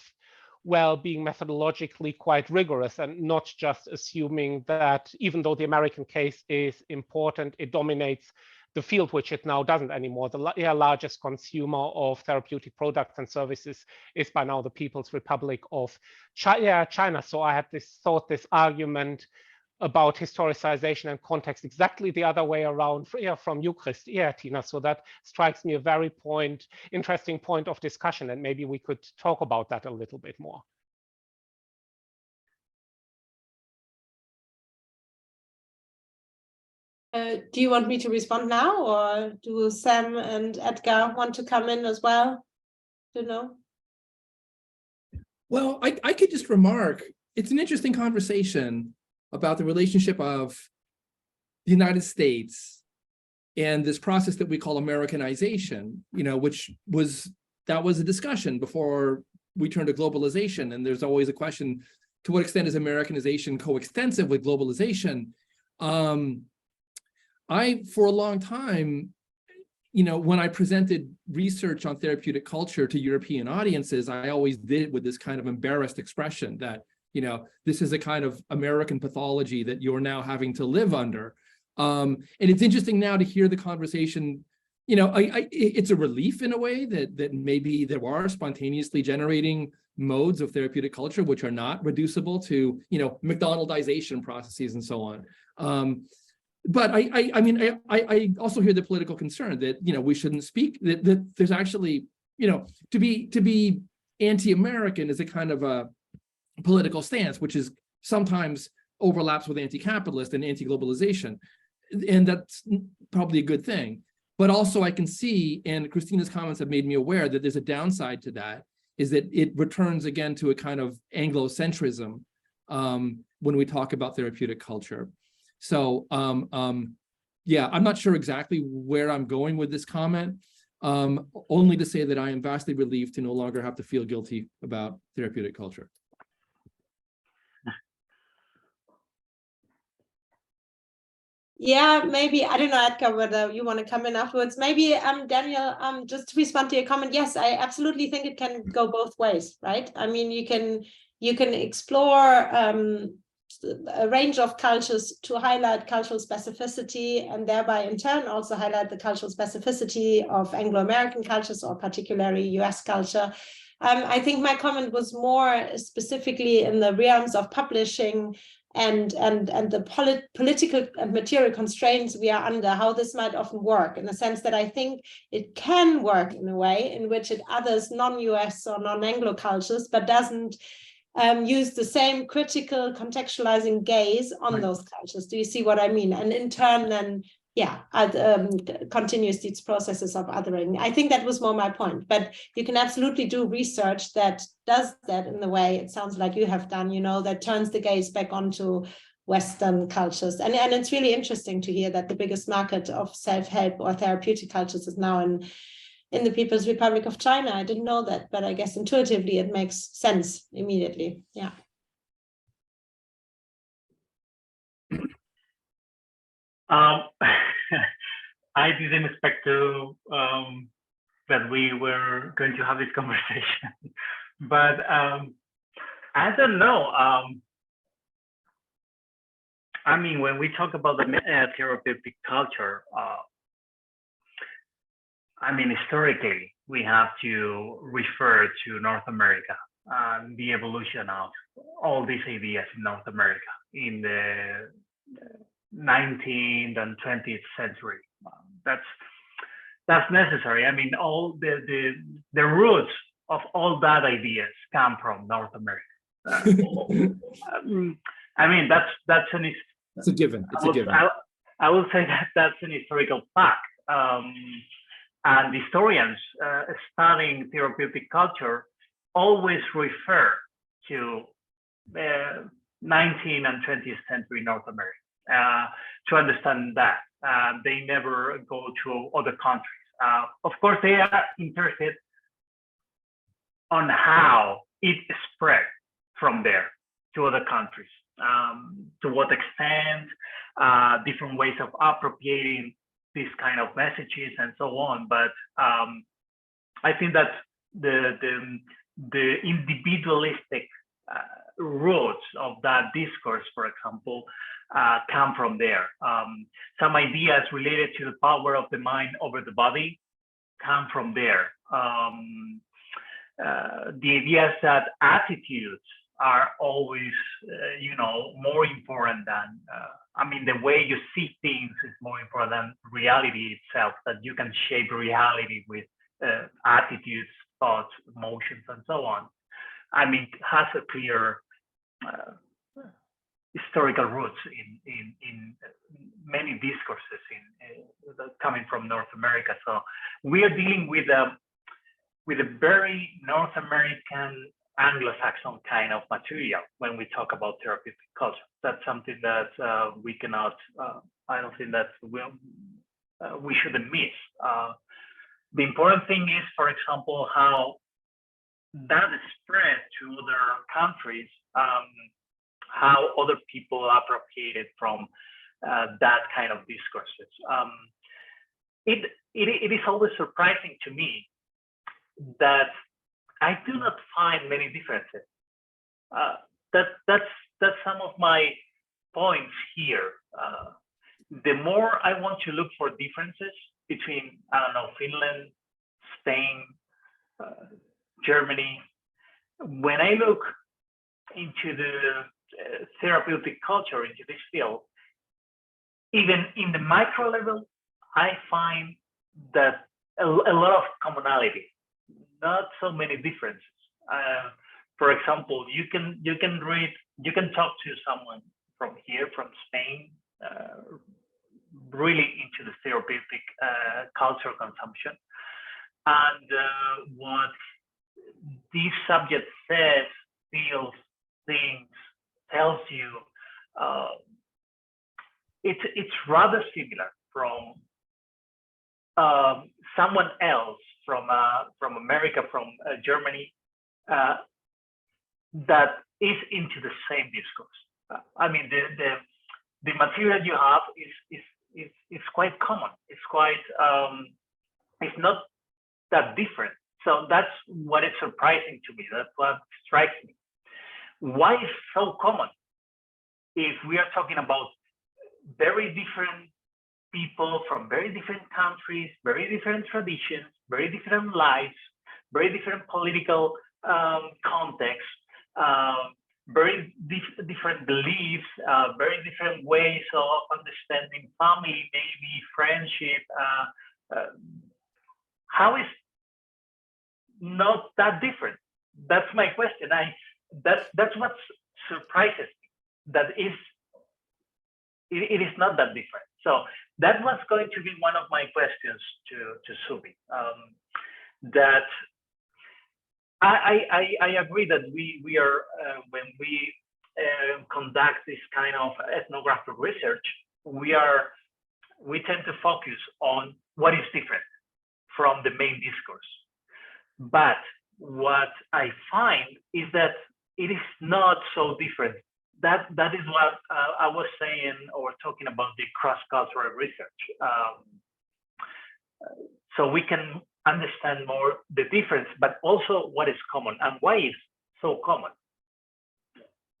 well, being methodologically quite rigorous and not just assuming that even though the American case is important, it dominates the field, which it now doesn't anymore. The largest consumer of therapeutic products and services is by now the People's Republic of China. So I had this argument about historicization and context exactly the other way around from you, Christina. So that strikes me a very interesting point of discussion, and maybe we could talk about that a little bit more. Do you want me to respond now, or do Sam and Edgar want to come in as well? Don't know. Well, I could just remark, it's an interesting conversation about the relationship of the United States and this process that we call Americanization, which was a discussion before we turned to globalization. And there's always a question, to what extent is Americanization coextensive with globalization? For a long time, when I presented research on therapeutic culture to European audiences, I always did it with this kind of embarrassed expression that, this is a kind of American pathology that you're now having to live under. And it's interesting now to hear the conversation. It's a relief in a way that maybe there are spontaneously generating modes of therapeutic culture which are not reducible to, McDonaldization processes and so on. But I also hear the political concern that, we shouldn't speak, that there's actually, to be anti-American is a kind of a political stance, which is sometimes overlaps with anti-capitalist and anti-globalization. And that's probably a good thing. But also I can see, and Christina's comments have made me aware that there's a downside to that, is that it returns again to a kind of Anglocentrism when we talk about therapeutic culture. So yeah, I'm not sure exactly where I'm going with this comment, only to say that I am vastly relieved to no longer have to feel guilty about therapeutic culture. Yeah, maybe, I don't know, Edgar, whether you want to come in afterwards. Maybe, Daniel, just to respond to your comment, yes, I absolutely think it can go both ways, right? I mean, you can explore a range of cultures to highlight cultural specificity, and thereby in turn also highlight the cultural specificity of Anglo-American cultures, or particularly US culture. I think my comment was more specifically in the realms of publishing and the political and material constraints we are under, how this might often work, in the sense that I think it can work in a way in which it others non-US or non-Anglo cultures, but doesn't use the same critical contextualizing gaze on those cultures. Do you see what I mean? And in turn then, yeah, continues these processes of othering. I think that was more my point, but you can absolutely do research that does that in the way it sounds like you have done, that turns the gaze back onto Western cultures. And it's really interesting to hear that the biggest market of self-help or therapeutic cultures is now in the People's Republic of China. I didn't know that, but I guess intuitively it makes sense immediately. Yeah. I didn't expect that we were going to have this conversation, but I don't know. I mean, when we talk about the therapeutic culture, I mean, historically, we have to refer to North America and the evolution of all these ideas in North America in the 19th and 20th century. That's necessary. I mean, all the roots of all that ideas come from North America. I mean, that's a given. It's a given. I will say that that's an historical fact. And historians studying therapeutic culture always refer to the 19th and 20th century North America to understand that. They never go to other countries. Of course, they are interested on how it spread from there to other countries, to what extent, different ways of appropriating these kind of messages and so on. But I think that the individualistic roots of that discourse, for example, come from there. Some ideas related to the power of the mind over the body come from there. The ideas that attitudes are always, more important than, the way you see things is more important than reality itself, that you can shape reality with attitudes, thoughts, emotions, and so on. Has a clear historical roots in many discourses coming from North America. So we are dealing with a very North American Anglo-Saxon kind of material when we talk about therapeutic culture. That's something that we cannot, I don't think that we shouldn't miss. The important thing is, for example, how that is spread to other countries, how other people appropriated from that kind of discourses. It is always surprising to me that I do not find many differences. That's some of my points here. The more I want to look for differences between, Finland, Spain, Germany, when I look into the therapeutic culture, into this field, even in the micro level, I find that a lot of commonality, not so many differences. For example, you can talk to someone from here, from Spain, really into the therapeutic culture consumption, and what this subject says, feels, thinks, tells you, it's rather similar from someone else from America, from Germany, that is into the same discourse. The material you have is quite common. It's quite it's not that different. So that's what is surprising to me. That's what strikes me. Why is so common? If we are talking about very different people from very different countries, very different traditions, very different lives, very different political contexts, very different beliefs, very different ways of understanding family, maybe friendship. How is not that different? That's my question. That's what surprises me. That is, it is not that different. So that was going to be one of my questions to Suvi. That I agree that we are when we conduct this kind of ethnographic research, we tend to focus on what is different from the main discourse. But what I find is that it is not so different. That is what I was saying or talking about the cross-cultural research. So we can understand more the difference, but also what is common and why is so common.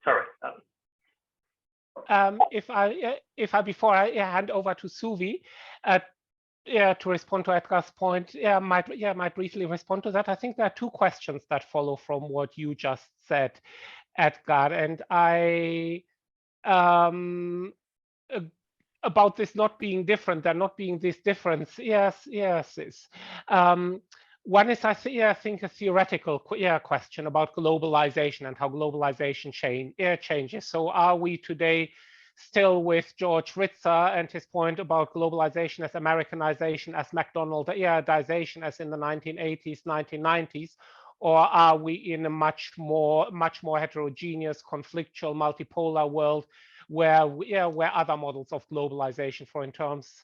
Sorry. Before I hand over to Suvi, to respond to Edgar's point, might briefly respond to that. I think there are two questions that follow from what you just said, Edgar, and about this not being different, there not being this difference. Yes. One is, I think, a theoretical question about globalization and how globalization changes. So are we today still with George Ritzer and his point about globalization as Americanization, as McDonaldization as in the 1980s, 1990s? Or are we in a much more heterogeneous, conflictual, multipolar world where other models of globalization, in terms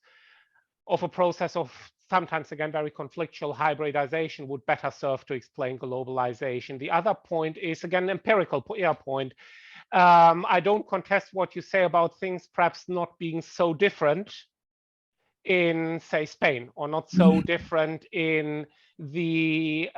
of a process of sometimes again very conflictual hybridization, would better serve to explain globalization? The other point is again an empirical point. I don't contest what you say about things perhaps not being so different in, say, Spain, or not so different in the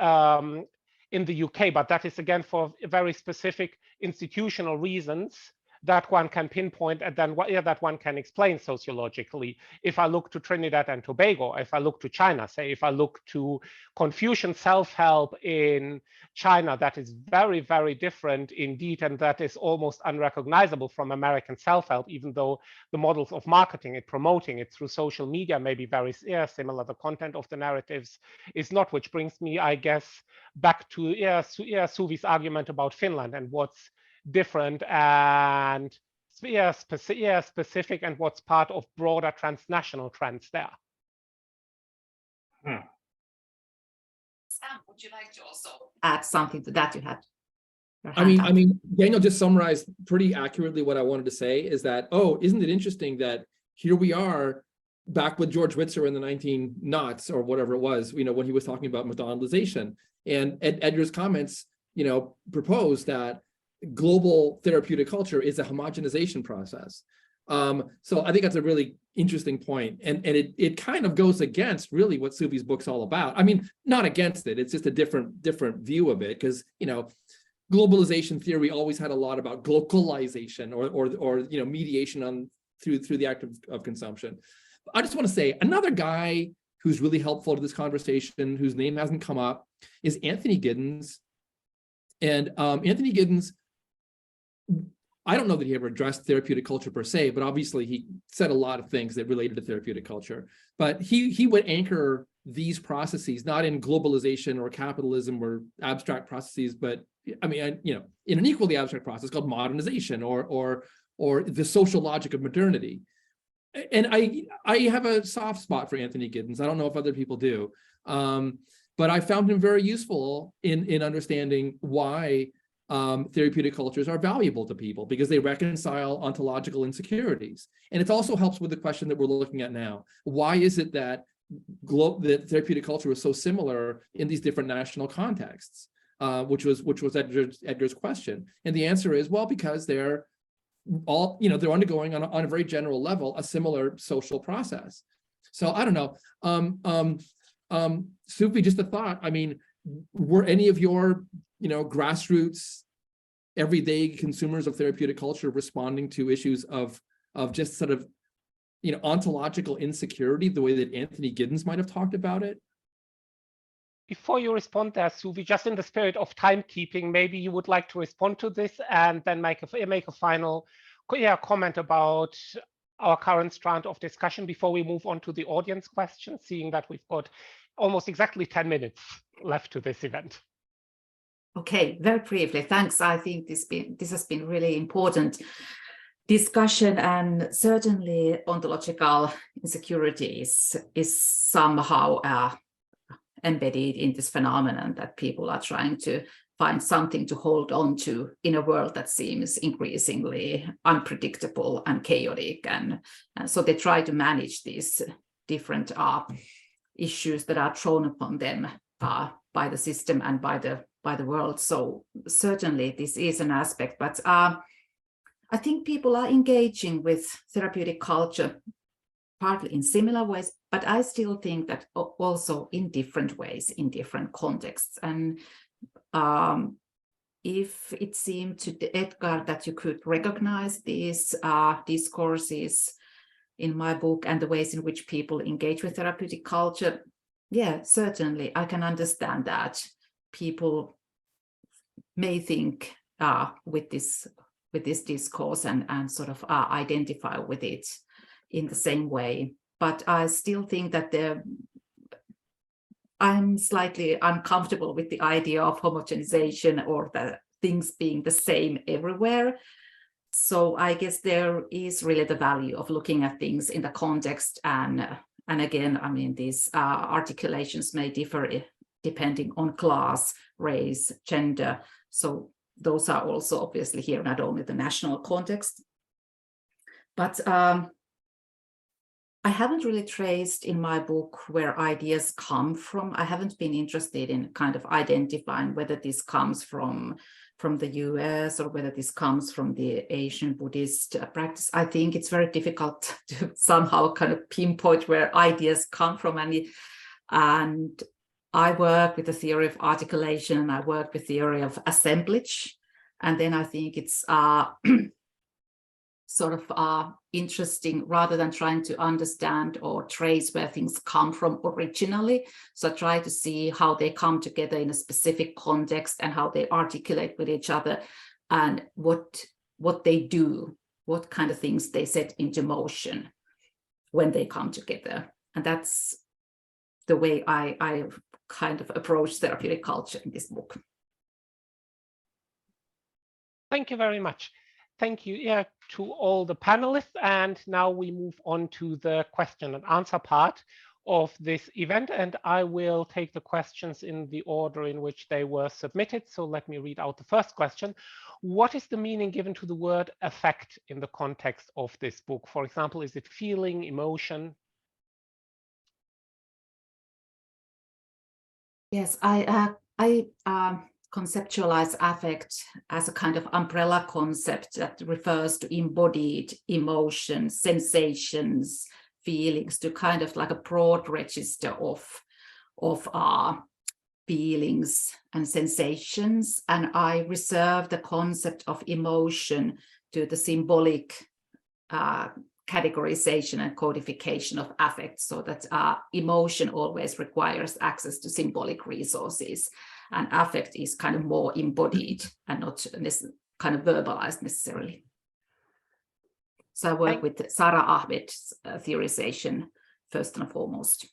in the UK, but that is again for very specific institutional reasons that one can pinpoint and then that one can explain sociologically. If I look to Trinidad and Tobago, if I look to China, say if I look to Confucian self-help in China, that is very, very different indeed, and that is almost unrecognizable from American self-help, even though the models of marketing it, promoting it through social media may be very similar. The content of the narratives is not, which brings me, I guess, back to Suvi's argument about Finland and what's different and specific and what's part of broader transnational trends there. Sam, would you like to also add something to that? You had I mean, Daniel just summarized pretty accurately what I wanted to say, is that, oh, isn't it interesting that here we are back with George Witzer in the 1900s or whatever it was, when he was talking about methodolization, and Edgar's comments, proposed that global therapeutic culture is a homogenization process. So I think that's a really interesting point. And it kind of goes against really what Suvi's book's all about. I mean, not against it, it's just a different view of it, because, globalization theory always had a lot about globalization or mediation through the act of consumption. I just want to say another guy who's really helpful to this conversation, whose name hasn't come up, is Anthony Giddens. And Anthony Giddens, I don't know that he ever addressed therapeutic culture per se, but obviously he said a lot of things that related to therapeutic culture. But he would anchor these processes not in globalization or capitalism or abstract processes, but I mean, in an equally abstract process called modernization or the social logic of modernity. And I have a soft spot for Anthony Giddens. I don't know if other people do, but I found him very useful in understanding why therapeutic cultures are valuable to people, because they reconcile ontological insecurities. And it also helps with the question that we're looking at now. Why is it that therapeutic culture is so similar in these different national contexts, which was Edgar's question? And the answer is, well, because they're all, they're undergoing on a very general level a similar social process. So I don't know. Suvi, just a thought. I mean, were any of your grassroots, everyday consumers of therapeutic culture responding to issues of just sort of, ontological insecurity, the way that Anthony Giddens might have talked about it? Before you respond there, Suvi, just in the spirit of timekeeping, maybe you would like to respond to this and then make a final comment about our current strand of discussion before we move on to the audience questions, seeing that we've got almost exactly 10 minutes left to this event. Okay, very briefly, thanks. I think this has been really important discussion, and certainly ontological insecurity is somehow embedded in this phenomenon that people are trying to find something to hold on to in a world that seems increasingly unpredictable and chaotic, and so they try to manage these different issues that are thrown upon them by the system and by the world. So certainly this is an aspect, but I think people are engaging with therapeutic culture partly in similar ways, but I still think that also in different ways, in different contexts. And if it seemed to Edgar that you could recognize these discourses in my book and the ways in which people engage with therapeutic culture, yeah, certainly I can understand that people may think with this discourse and sort of identify with it in the same way. But I still think that I'm slightly uncomfortable with the idea of homogenization or the things being the same everywhere. So I guess there is really the value of looking at things in the context, and again, I mean, these articulations may differ depending on class, race, gender. So those are also obviously here, not only the national context. But I haven't really traced in my book where ideas come from. I haven't been interested in kind of identifying whether this comes from the US or whether this comes from the Asian Buddhist practice. I think it's very difficult to somehow kind of pinpoint where ideas come from. And I work with the theory of articulation, and I work with theory of assemblage. And then I think it's sort of interesting, rather than trying to understand or trace where things come from originally. So try to see how they come together in a specific context and how they articulate with each other, and what they do, what kind of things they set into motion when they come together. And that's the way I kind of approach therapeutic culture in this book. Thank you very much. Thank you to all the panelists. And now we move on to the question and answer part of this event. And I will take the questions in the order in which they were submitted. So let me read out the first question. What is the meaning given to the word affect in the context of this book? For example, is it feeling, emotion? Yes, I conceptualize affect as a kind of umbrella concept that refers to embodied emotions, sensations, feelings, to kind of like a broad register of feelings and sensations. And I reserve the concept of emotion to the symbolic categorization and codification of affect, so that emotion always requires access to symbolic resources, and affect is kind of more embodied and not kind of verbalized necessarily. So I work with Sarah Ahmed's theorization first and foremost.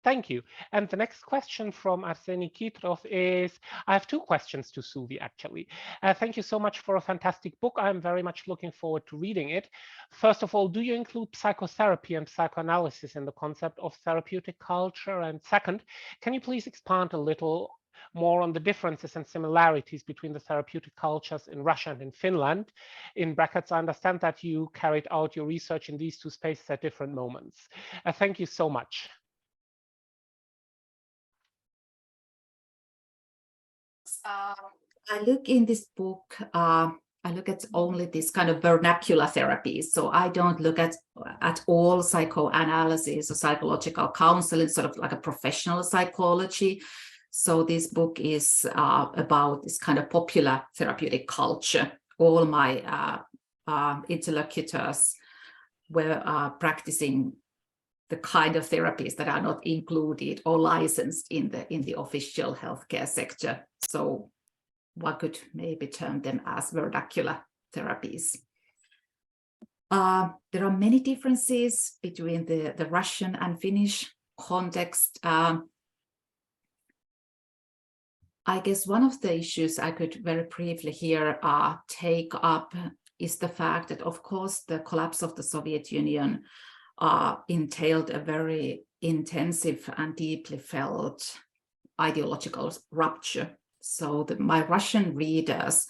Thank you. And the next question from Arseny Kitrov is, I have two questions to Suvi, actually. Thank you so much for a fantastic book. I'm very much looking forward to reading it. First of all, do you include psychotherapy and psychoanalysis in the concept of therapeutic culture? And second, can you please expand a little more on the differences and similarities between the therapeutic cultures in Russia and in Finland? In brackets, I understand that you carried out your research in these two spaces at different moments. Thank you so much. I look in this book, I look at only this kind of vernacular therapies. So I don't look at all psychoanalysis or psychological counseling, sort of like a professional psychology. So this book is about this kind of popular therapeutic culture. All my interlocutors were practicing the kind of therapies that are not included or licensed in the official healthcare sector. So one could maybe term them as vernacular therapies. There are many differences between the Russian and Finnish context. I guess one of the issues I could very briefly here take up is the fact that, of course, the collapse of the Soviet Union entailed a very intensive and deeply felt ideological rupture. So my Russian readers,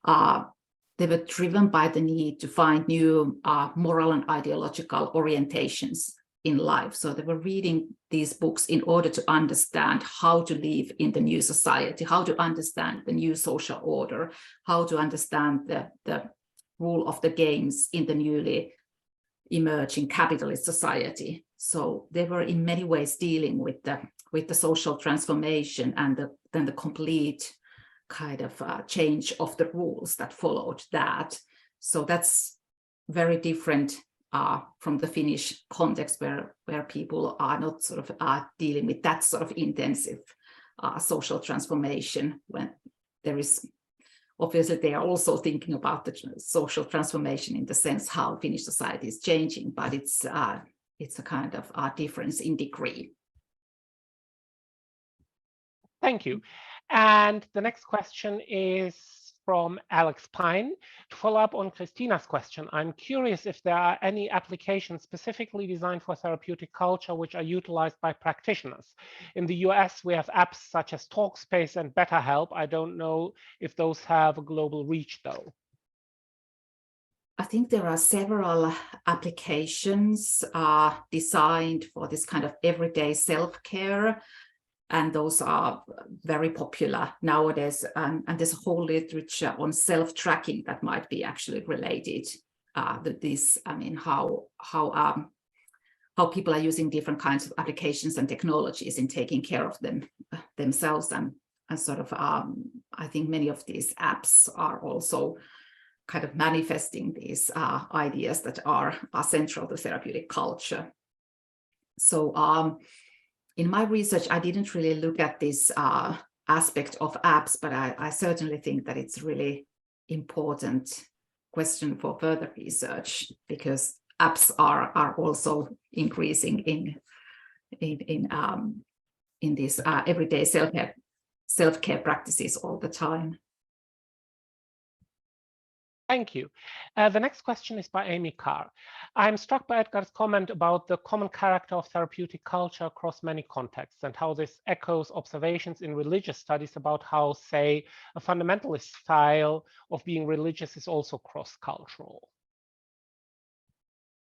they were driven by the need to find new moral and ideological orientations in life. So they were reading these books in order to understand how to live in the new society, how to understand the new social order, how to understand the rule of the games in the newly emerging capitalist society. So they were in many ways dealing with the social transformation and then the complete kind of change of the rules that followed that. So that's very different from the Finnish context, where people are not sort of dealing with that sort of intensive social transformation. When there is, obviously, they are also thinking about the social transformation in the sense how Finnish society is changing, but it's a kind of difference in degree. Thank you. And the next question is from Alex Pine. To follow up on Christina's question, I'm curious if there are any applications specifically designed for therapeutic culture which are utilized by practitioners. In the US, we have apps such as Talkspace and BetterHelp. I don't know if those have a global reach, though. I think there are several applications designed for this kind of everyday self-care, and those are very popular nowadays. And there's a whole literature on self-tracking that might be actually related to this. I mean, how how people are using different kinds of applications and technologies in taking care of themselves, and sort of I think many of these apps are also kind of manifesting these ideas that are central to therapeutic culture. So in my research, I didn't really look at this aspect of apps, but I certainly think that it's a really important question for further research, because apps are also increasing in these everyday self-care practices all the time. Thank you. The next question is by Amy Carr. I'm struck by Edgar's comment about the common character of therapeutic culture across many contexts, and how this echoes observations in religious studies about how, say, a fundamentalist style of being religious is also cross-cultural.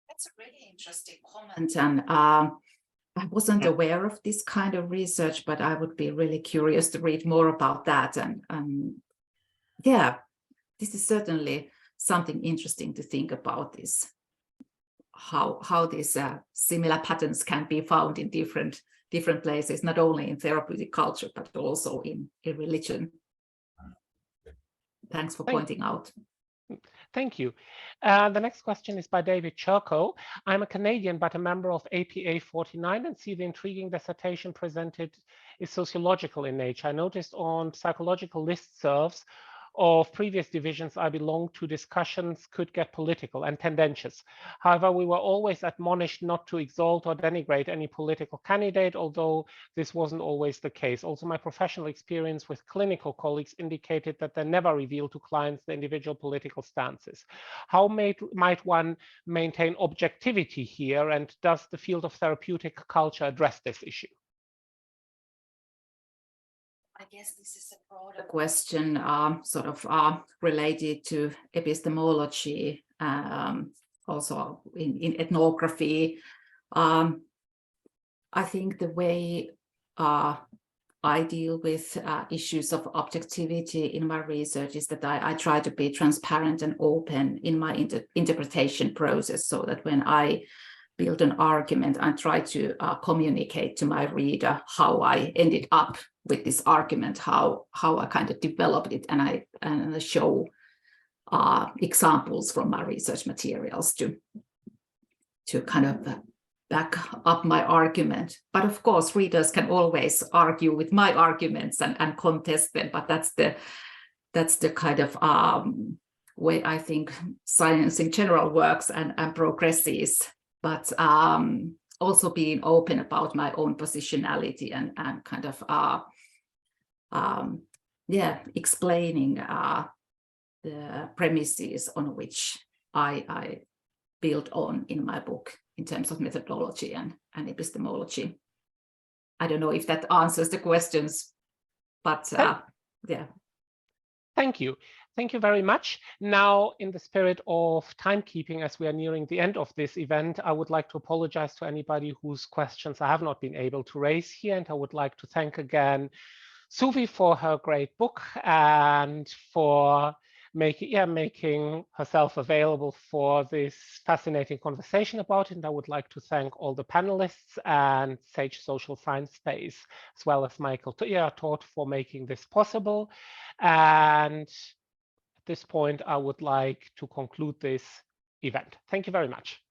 That's a really interesting comment, and I wasn't aware of this kind of research, but I would be really curious to read more about that. And yeah, this is certainly something interesting to think about, is how these similar patterns can be found in different places, not only in therapeutic culture, but also in religion. Thanks for pointing out. Thank you. The next question is by David Churko. I'm a Canadian, but a member of APA 49, and see the intriguing dissertation presented is sociological in nature. I noticed on psychological listservs of previous divisions I belong to, discussions could get political and tendentious. However, we were always admonished not to exalt or denigrate any political candidate, although this wasn't always the case. Also, my professional experience with clinical colleagues indicated that they never reveal to clients the individual political stances. How might one maintain objectivity here, and does the field of therapeutic culture address this issue? I guess this is a broader question, sort of related to epistemology, also in ethnography. I think the way I deal with issues of objectivity in my research is that I try to be transparent and open in my interpretation process, so that when I build an argument, I try to communicate to my reader how I ended up with this argument, how I kind of developed it, and I show examples from my research materials to kind of back up my argument. But of course, readers can always argue with my arguments and contest them, but that's the kind of way I think science in general works and progresses. But also being open about my own positionality and kind of explaining the premises on which I build on in my book in terms of methodology and epistemology. I don't know if that answers the questions, but yeah. Thank you. Thank you very much. Now, in the spirit of timekeeping, as we are nearing the end of this event, I would like to apologize to anybody whose questions I have not been able to raise here. And I would like to thank again Suvi for her great book and for making herself available for this fascinating conversation about it. And I would like to thank all the panelists and Sage Social Science Space, as well as Michael Todt for making this possible. And at this point, I would like to conclude this event. Thank you very much.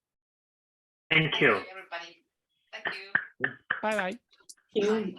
Thank you. Everybody. Thank you. Bye-bye. Thank you.